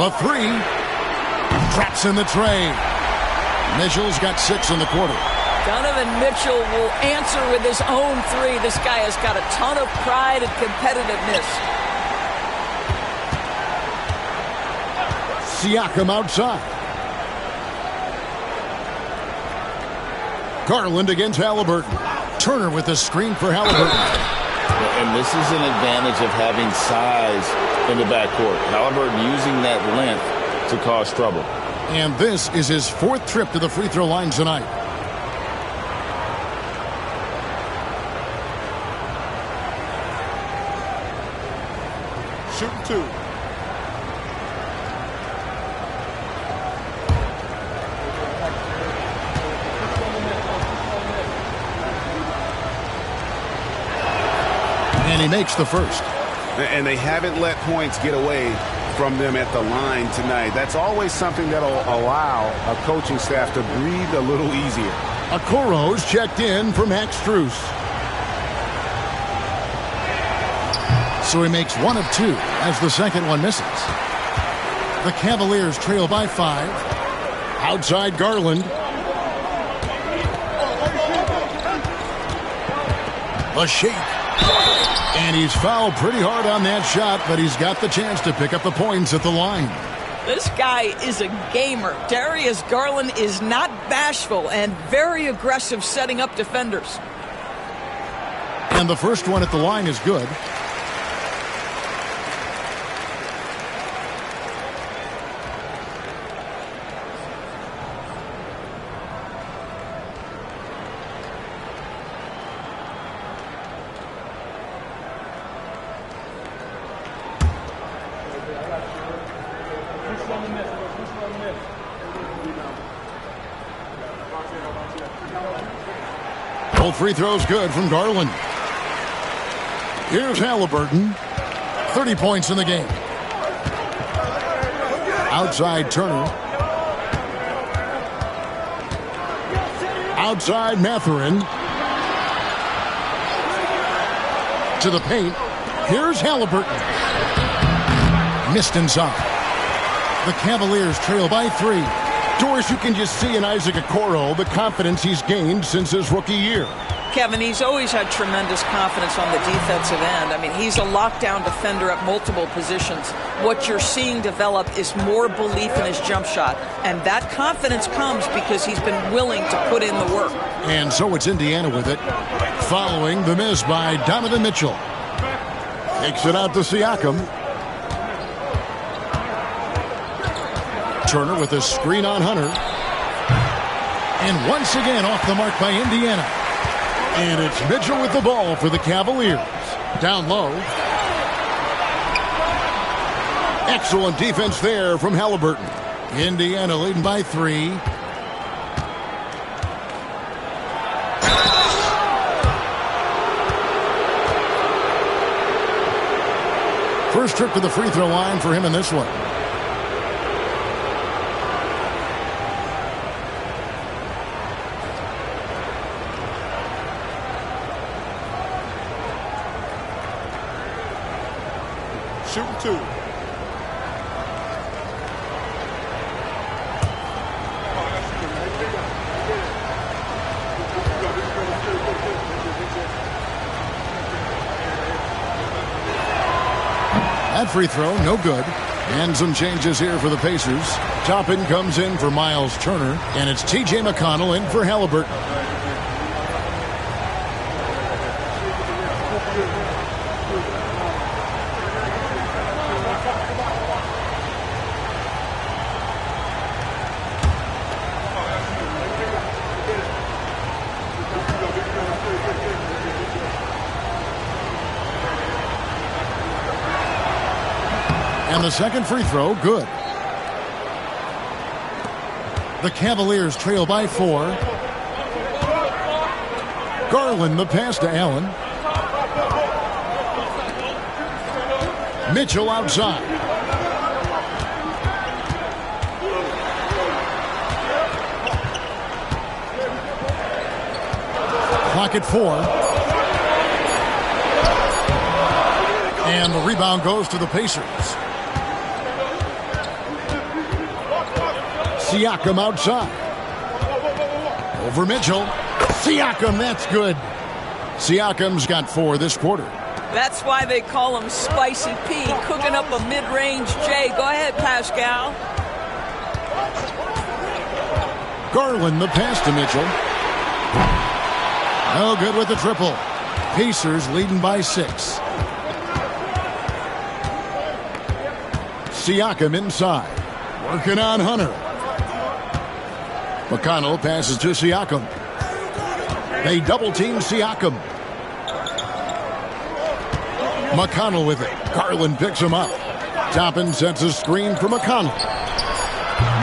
The 3. Traps in the tray. Mitchell's got 6 in the quarter. Donovan Mitchell will answer with his own 3. This guy has got a ton of pride and competitiveness. Siakam outside. Garland against Halliburton. Turner with the screen for Halliburton. And this is an advantage of having size in the backcourt. Halliburton using that length to cause trouble. And this is his 4th trip to the free throw line tonight. Shooting 2. And he makes the first. And they haven't let points get away from them at the line tonight. That's always something that'll allow a coaching staff to breathe a little easier. Okoro's checked in for Max Strus. So he makes 1 of 2 as the second one misses. The Cavaliers trail by 5. Outside Garland. A shake. And he's fouled pretty hard on that shot, but he's got the chance to pick up the points at the line. This guy is a gamer. Darius Garland is not bashful and very aggressive setting up defenders. And the first one at the line is good. Both free throws good from Garland. Here's Halliburton. 30 points in the game. Outside Turner. Outside Mathurin. To the paint. Here's Halliburton. Missed inside. The Cavaliers trail by 3. Doris, you can just see in Isaac Okoro the confidence he's gained since his rookie year. Kevin, he's always had tremendous confidence on the defensive end. I mean, he's a lockdown defender at multiple positions. What you're seeing develop is more belief in his jump shot. And that confidence comes because he's been willing to put in the work. And so it's Indiana with it. Following the miss by Donovan Mitchell. Takes it out to Siakam. Turner with a screen on Hunter. And once again off the mark by Indiana. And it's Mitchell with the ball for the Cavaliers. Down low. Excellent defense there from Halliburton. Indiana leading by 3. First trip to the free throw line for him in this one. Shooting 2. That free throw, no good. And some changes here for the Pacers. Toppin comes in for Miles Turner, and it's T.J. McConnell in for Halliburton. And the second free throw, good. The Cavaliers trail by 4. Garland the pass to Allen. Mitchell outside. Clock at 4. And the rebound goes to the Pacers. Siakam outside. Over Mitchell. Siakam, that's good. Siakam's got 4 this quarter. That's why they call him Spicy P, cooking up a mid-range J. Go ahead, Pascal. Garland the pass to Mitchell. No good with the triple. Pacers leading by 6. Siakam inside. Working on Hunter. McConnell passes to Siakam. They double-team Siakam. McConnell with it. Garland picks him up. Toppin sets a screen for McConnell.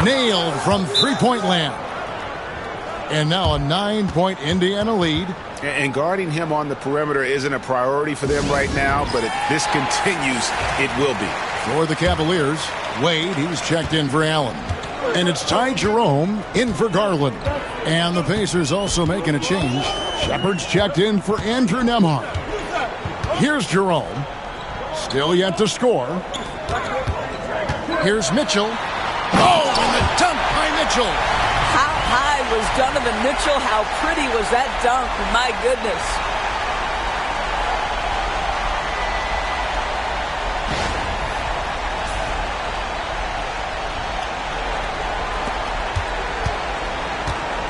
Nailed from three-point land. And now a 9-point Indiana lead. And guarding him on the perimeter isn't a priority for them right now, but if this continues, it will be. For the Cavaliers, Wade, he's checked in for Allen. And it's Ty Jerome in for Garland. And the Pacers also making a change. Shepard's checked in for Andrew Nembhard. Here's Jerome. Still yet to score. Here's Mitchell. Oh, and the dunk by Mitchell. How high was Donovan Mitchell? How pretty was that dunk? My goodness.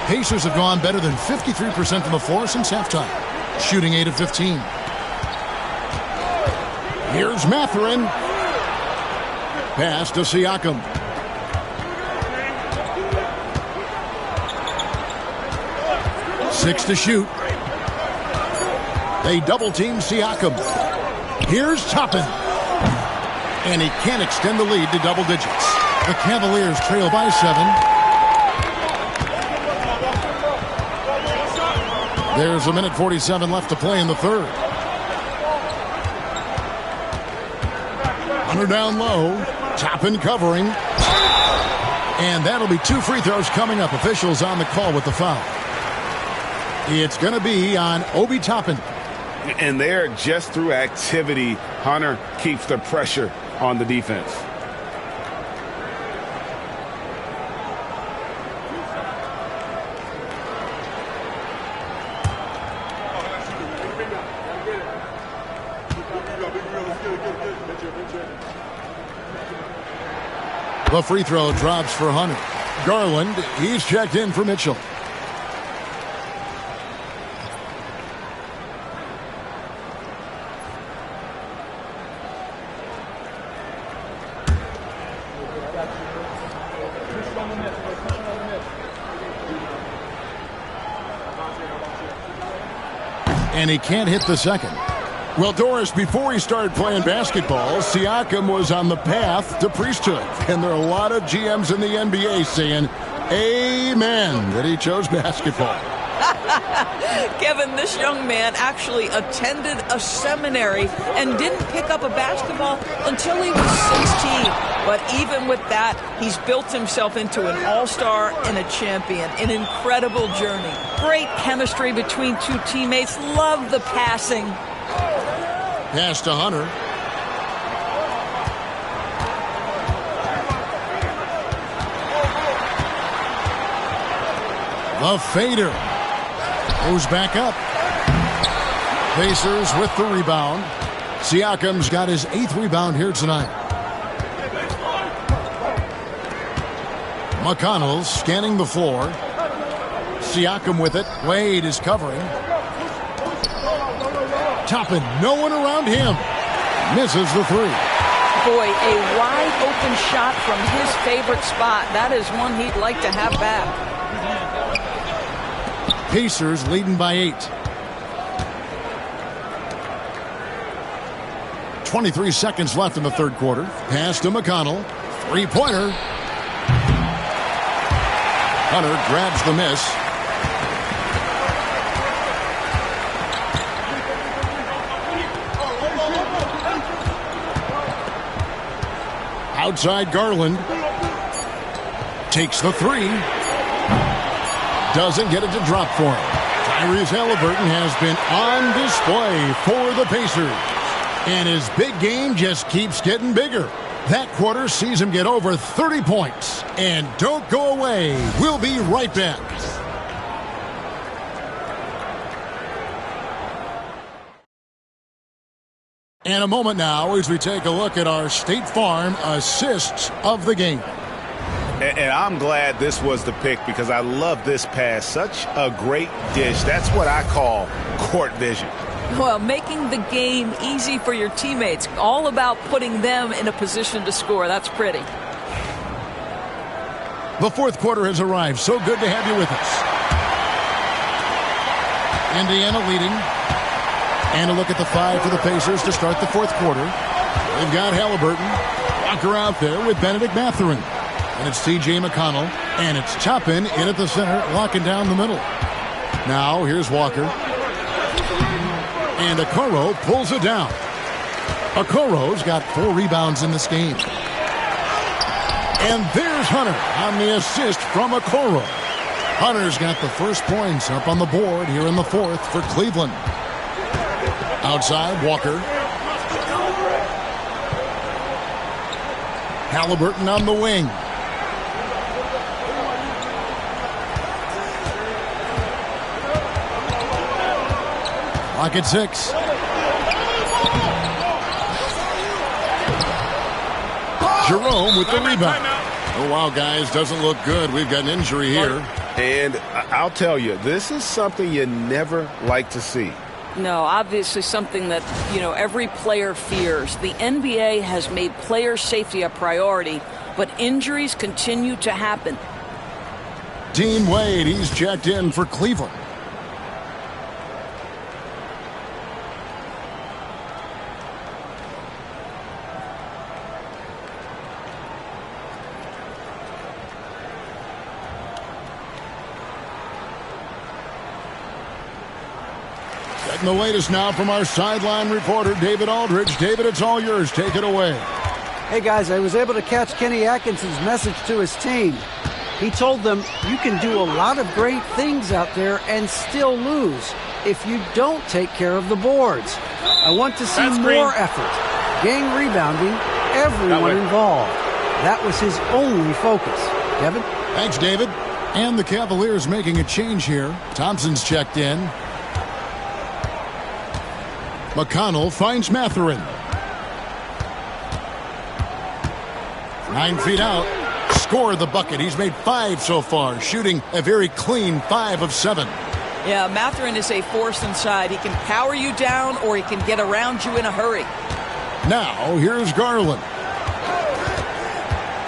Pacers have gone better than 53% from the floor since halftime, shooting 8 of 15. Here's Mathurin. Pass to Siakam. Six to shoot. They double-team Siakam. Here's Toppin. And he can't extend the lead to double digits. The Cavaliers trail by 7. There's a minute 47 left to play in the third. Hunter down low. Toppin covering. And that'll be 2 free throws coming up. Officials on the call with the foul. It's going to be on Obi Toppin. And there, just through activity, Hunter keeps the pressure on the defense. The free throw drops for Hunter. Garland, he's checked in for Mitchell. And he can't hit the second. Well, Doris, before he started playing basketball, Siakam was on the path to priesthood. And there are a lot of GMs in the NBA saying, amen, that he chose basketball. Kevin, this young man actually attended a seminary and didn't pick up a basketball until he was 16. But even with that, he's built himself into an all-star and a champion. An incredible journey. Great chemistry between two teammates. Love the passing. Pass to Hunter. The fader. Goes back up. Pacers with the rebound. Siakam's got his 8th rebound here tonight. McConnell scanning the floor. Siakam with it. Wade is covering. Toppin, no one around him. Misses the 3. Boy, a wide open shot from his favorite spot. That is one he'd like to have back. Pacers leading by 8. 23 seconds left in the third quarter. Pass to McConnell. Three-pointer. Hunter grabs the miss. Outside Garland. Takes the 3. Doesn't get it to drop for him. Tyrese Halliburton has been on display for the Pacers. And his big game just keeps getting bigger. That quarter sees him get over 30 points. And don't go away. We'll be right back. And a moment now as we take a look at our State Farm assists of the game. And I'm glad this was the pick because I love this pass. Such a great dish. That's what I call court vision. Well, making the game easy for your teammates. All about putting them in a position to score. That's pretty. The fourth quarter has arrived. So good to have you with us. Indiana leading. And a look at the 5 for the Pacers to start the fourth quarter. They've got Halliburton. Walker out there with Benedict Mathurin. And it's T.J. McConnell. And it's Toppin in at the center, locking down the middle. Now, here's Walker. And Okoro pulls it down. Okoro's got 4 rebounds in this game. And there's Hunter on the assist from Okoro. Hunter's got the first points up on the board here in the fourth for Cleveland. Outside, Walker. Halliburton on the wing. Clock at 6. Jerome with the rebound. Oh, wow, guys, doesn't look good. We've got an injury here. And I'll tell you, this is something you never like to see. No, obviously something that, every player fears. The NBA has made player safety a priority, but injuries continue to happen. Dean Wade, he's checked in for Cleveland. The latest now from our sideline reporter, David Aldridge. David, it's all yours. Take it away. Hey, guys, I was able to catch Kenny Atkinson's message to his team. He told them, you can do a lot of great things out there and still lose if you don't take care of the boards. I want to see more effort, gang rebounding, everyone involved. That was his only focus. Kevin? Thanks, David. And the Cavaliers making a change here. Thompson's checked in. McConnell finds Mathurin. 9 feet out. Scored the bucket. He's made 5 so far, shooting a very clean 5 of 7. Yeah, Mathurin is a force inside. He can power you down or he can get around you in a hurry. Now, here's Garland.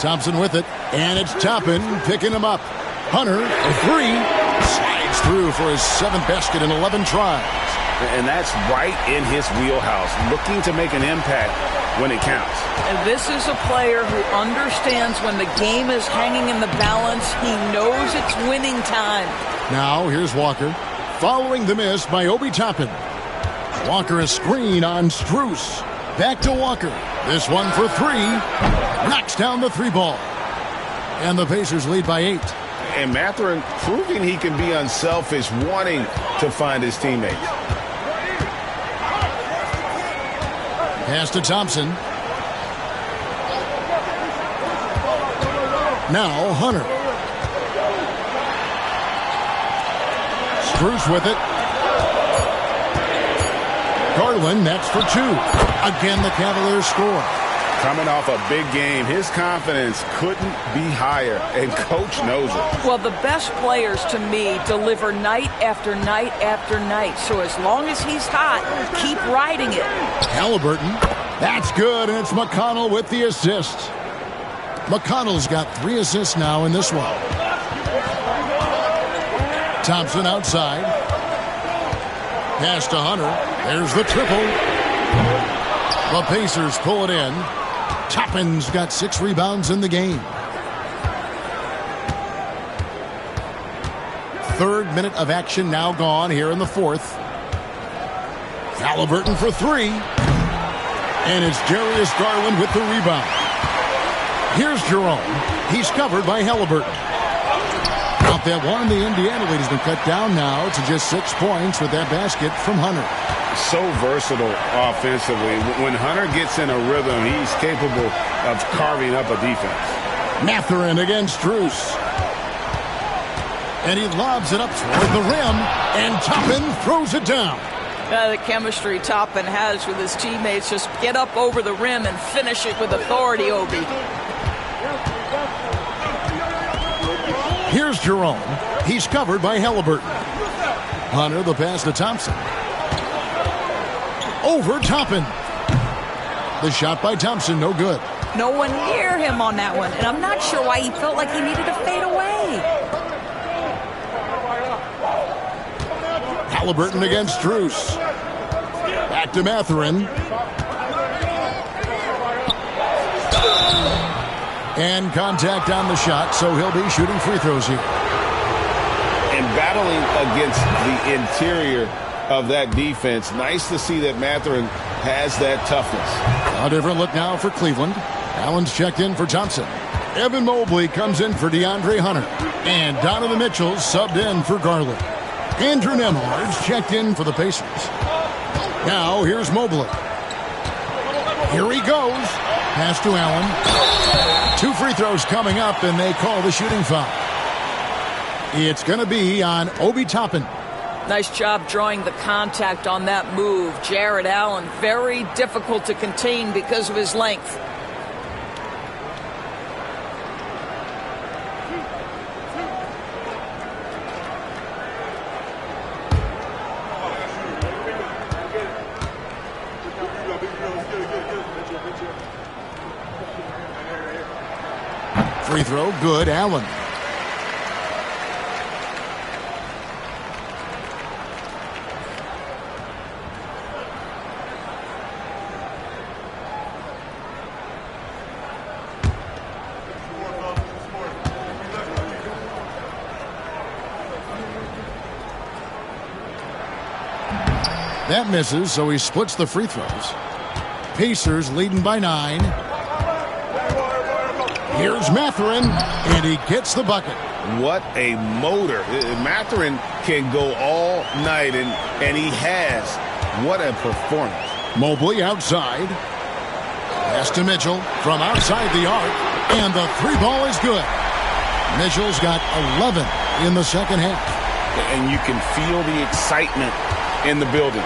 Thompson with it, and it's Toppin picking him up. Hunter, a 3. Slides through for his 7th basket in 11 tries. And that's right in his wheelhouse, looking to make an impact when it counts. And this is a player who understands when the game is hanging in the balance. He knows it's winning time. Now here's Walker, following the miss by Obi Toppin. Walker a screen on Strus. Back to Walker. This one for three. Knocks down the three ball. And the Pacers lead by 8. And Mathurin proving he can be unselfish, wanting to find his teammates. Pass to Thompson. Now Hunter. Strus with it. Garland, that's for 2. Again, the Cavaliers score. Coming off a big game, his confidence couldn't be higher, and Coach knows it. Well, the best players, to me, deliver night after night after night. So as long as he's hot, keep riding it. Halliburton, that's good, and it's McConnell with the assist. McConnell's got 3 assists now in this one. Thompson outside. Pass to Hunter. There's the triple. The Pacers pull it in. Toppin's got 6 rebounds in the game. 3rd minute of action now gone here in the 4th. Halliburton for 3. And it's Darius Garland with the rebound. Here's Jerome. He's covered by Halliburton. Out that one, the Indiana lead has been cut down now to just 6 points with that basket from Hunter. So versatile offensively. When Hunter gets in a rhythm, he's capable of carving up a defense. Mathurin against Strus. And he lobs it up toward the rim, and Toppin throws it down. The chemistry Toppin has with his teammates. Just get up over the rim and finish it with authority, Obi. Here's Jerome. He's covered by Halliburton. Hunter, the pass to Thompson. Over Toppin. The shot by Thompson, no good. No one near him on that one, and I'm not sure why he felt like he needed to fade away. Halliburton against Strus. Back to Mathurin. And contact on the shot, so he'll be shooting free throws here. And battling against the interior of that defense, nice to see that Mathurin has that toughness. A different look now for Cleveland. Allen's checked in for Thompson. Evan Mobley comes in for DeAndre Hunter. And Donovan Mitchell subbed in for Garland. Andrew Nembhard's checked in for the Pacers. Now here's Mobley. Here he goes. Pass to Allen. 2 free throws coming up, and they call the shooting foul. It's going to be on Obi Toppin. Nice job drawing the contact on that move. Jared Allen, very difficult to contain because of his length. Free throw, good, Allen. That misses, so he splits the free throws. Pacers leading by 9. Here's Mathurin, and he gets the bucket. What a motor. Mathurin can go all night, and he has. What a performance. Mobley outside. Pass to Mitchell from outside the arc, and the 3 ball is good. Mitchell's got 11 in the second half. And you can feel the excitement in the building.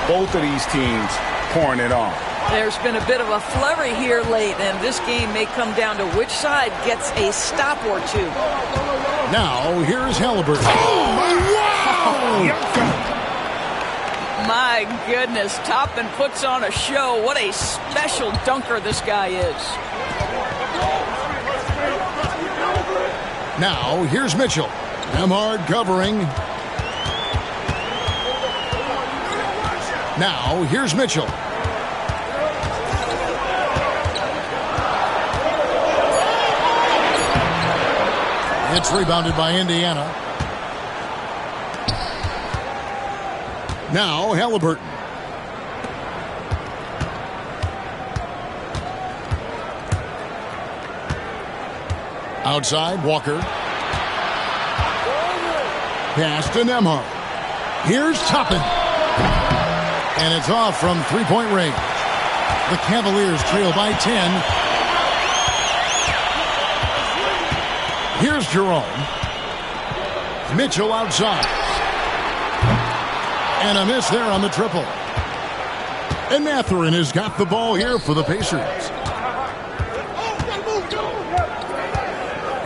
Both of these teams pouring it on. There's been a bit of a flurry here late, and this game may come down to which side gets a stop or two. Now, here's Halliburton. Oh, wow! My goodness, Toppin puts on a show. What a special dunker this guy is. Now, here's Mitchell. Nembhard covering. Now, here's Mitchell. It's rebounded by Indiana. Now, Halliburton. Outside, Walker. Pass to Nembhard. Here's Toppin. And it's off from three-point range. The Cavaliers trail by 10. Here's Jerome. Mitchell outside. And a miss there on the triple. And Mathurin has got the ball here for the Pacers.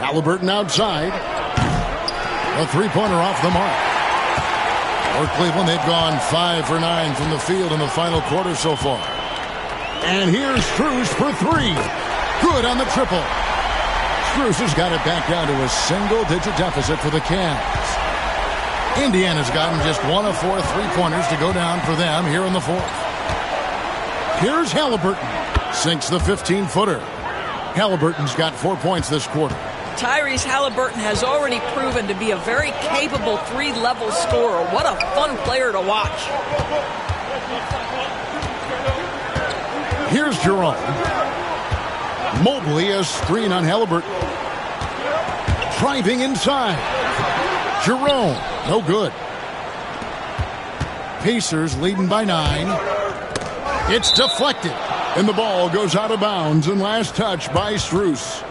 Halliburton outside. A three-pointer off the mark. For Cleveland, they've gone 5 for 9 from the field in the final quarter so far. And here's Strus for three. Good on the triple. Strus has got it back down to a single-digit deficit for the Cavs. Indiana's gotten just 1 of 4 three-pointers to go down for them here in the fourth. Here's Halliburton. Sinks the 15-footer. Halliburton's got 4 points this quarter. Tyrese Halliburton has already proven to be a very capable three-level scorer. What a fun player to watch. Here's Jerome. Mobley a screen on Halliburton. Driving inside. Jerome, no good. Pacers leading by 9. It's deflected. And the ball goes out of bounds and last touch by Strus.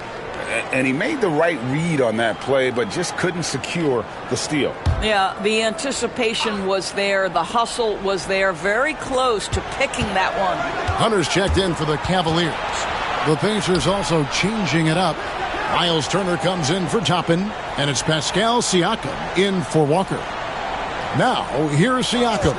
And he made the right read on that play, but just couldn't secure the steal. Yeah, the anticipation was there. The hustle was there. Very close to picking that one. Hunter's checked in for the Cavaliers. The Pacers also changing it up. Miles Turner comes in for Toppin, and it's Pascal Siakam in for Walker. Now, here's Siakam.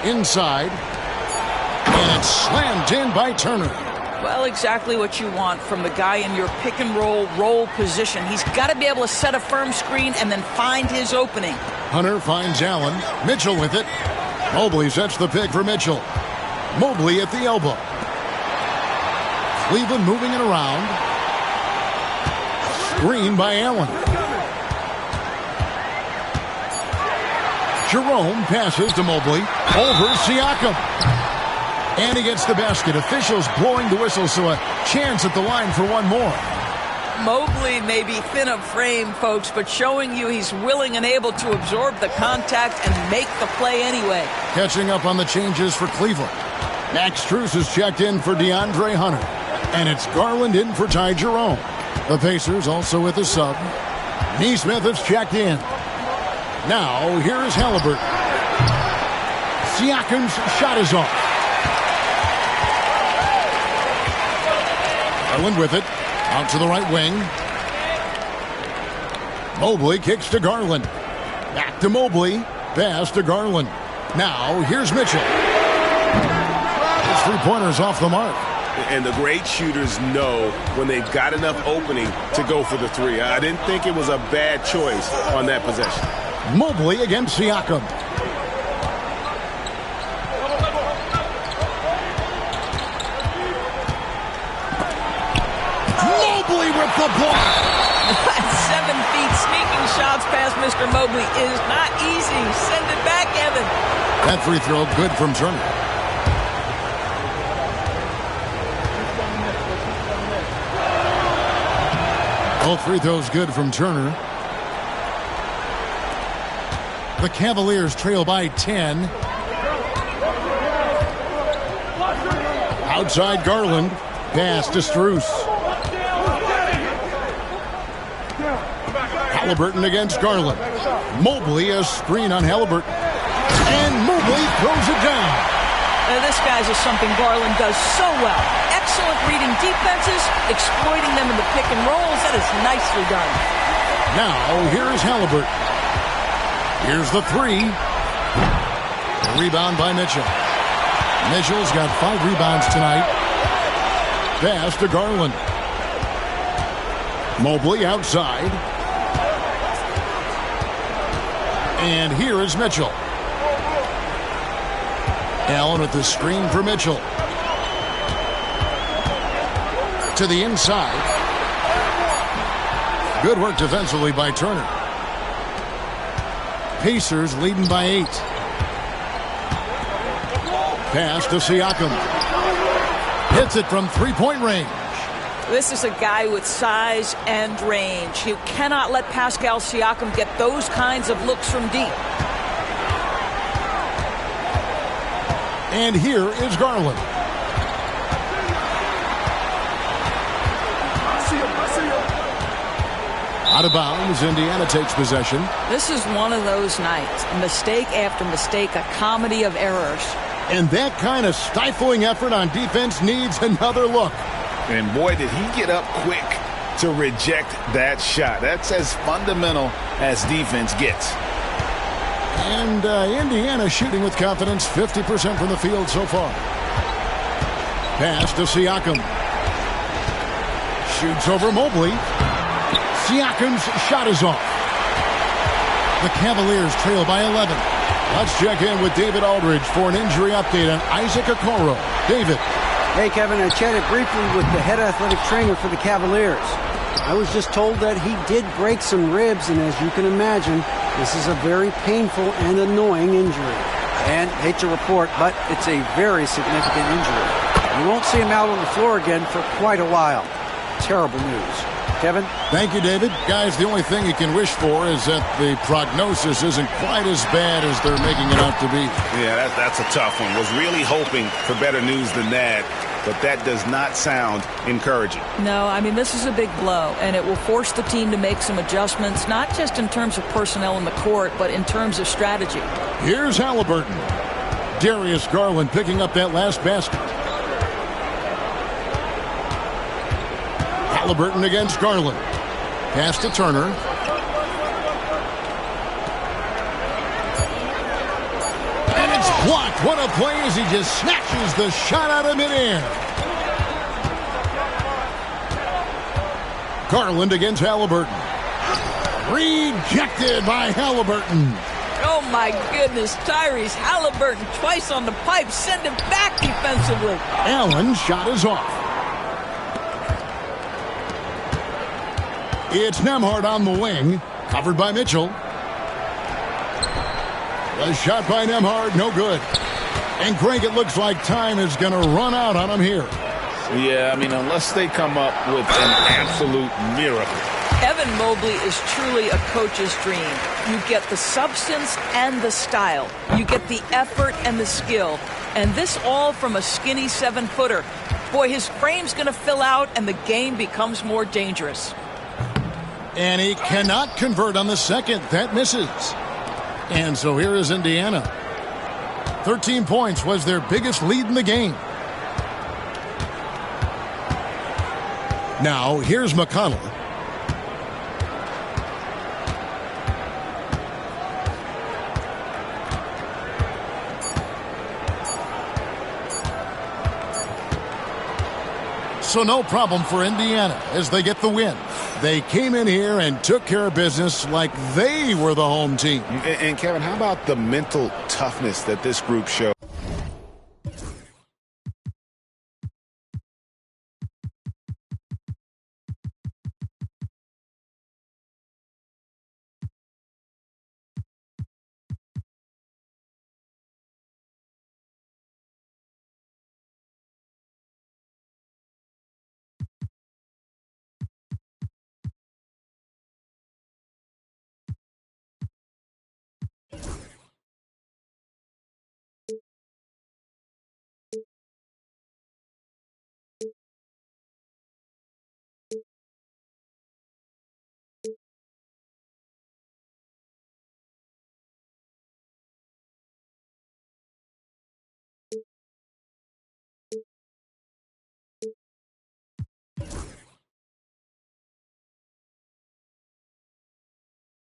Inside. And it's slammed in by Turner. Well, exactly what you want from the guy in your pick-and-roll position. He's got to be able to set a firm screen and then find his opening. Hunter finds Allen. Mitchell with it. Mobley sets the pick for Mitchell. Mobley at the elbow. Cleveland moving it around. Screen by Allen. Jerome passes to Mobley. Over Siakam. And he gets the basket. Officials blowing the whistle, so a chance at the line for one more. Mobley may be thin of frame, folks, but showing you he's willing and able to absorb the contact and make the play anyway. Catching up on the changes for Cleveland. Max Strus is checked in for DeAndre Hunter. And it's Garland in for Ty Jerome. The Pacers also with a sub. Nesmith is checked in. Now, here is Halliburton. Siakam's shot is off. Garland with it. Out to the right wing. Mobley kicks to Garland. Back to Mobley. Pass to Garland. Now, here's Mitchell. His three-pointer's off the mark. And the great shooters know when they've got enough opening to go for the three. I didn't think it was a bad choice on that possession. Mobley against Siakam. Mobley with the block. 7 feet sneaking shots past Mr. Mobley is not easy. Send it back, Evan. That free throw good from Turner. Both free throws good from Turner. The Cavaliers trail by 10. Outside Garland. Pass to Strus. Halliburton against Garland. Mobley a screen on Halliburton. And Mobley throws it down. This, guys, is something Garland does so well. Excellent reading defenses, exploiting them in the pick and rolls. That is nicely done. Now, here's Halliburton. Here's the three. The rebound by Mitchell. Mitchell's got 5 rebounds tonight. Pass to Garland. Mobley outside. And here is Mitchell. Allen with the screen for Mitchell. To the inside. Good work defensively by Turner. Pacers leading by 8. Pass to Siakam. Hits it from three-point range. This is a guy with size and range. You cannot let Pascal Siakam get those kinds of looks from deep. And here is Garland. Out of bounds, Indiana takes possession. This is one of those nights. Mistake after mistake, a comedy of errors. And that kind of stifling effort on defense needs another look. And boy, did he get up quick to reject that shot. That's as fundamental as defense gets. And Indiana shooting with confidence, 50% from the field so far. Pass to Siakam. Shoots over Mobley. Siakam's shot is off. The Cavaliers trail by 11. Let's check in with David Aldridge for an injury update on Isaac Okoro. David. Hey, Kevin, I chatted briefly with the head athletic trainer for the Cavaliers. I was just told that he did break some ribs, and as you can imagine, this is a very painful and annoying injury. And hate to report, but it's a very significant injury. We won't see him out on the floor again for quite a while. Terrible news. Kevin? Thank you, David. Guys, the only thing you can wish for is that the prognosis isn't quite as bad as they're making it out to be. Yeah, that's a tough one. Was really hoping for better news than that, but that does not sound encouraging. No, I mean, this is a big blow, and it will force the team to make some adjustments, not just in terms of personnel in the court, but in terms of strategy. Here's Halliburton. Darius Garland picking up that last basket. Halliburton against Garland. Pass to Turner. And it's blocked. What a play as he just snatches the shot out of midair. Garland against Halliburton. Rejected by Halliburton. Oh, my goodness. Tyrese Halliburton twice on the pipe. Send him back defensively. Allen's shot is off. It's Nembhard on the wing. Covered by Mitchell. The shot by Nembhard, no good. And Greg, it looks like time is going to run out on him here. Yeah, I mean, unless they come up with an absolute miracle. Evan Mobley is truly a coach's dream. You get the substance and the style. You get the effort and the skill. And this all from a skinny 7-footer. Boy, his frame's going to fill out and the game becomes more dangerous. And he cannot convert on the second. That misses. And so here is Indiana. 13 points was their biggest lead in the game. Now, here's McConnell. So no problem for Indiana as they get the win. They came in here and took care of business like they were the home team. And Kevin, how about the mental toughness that this group showed?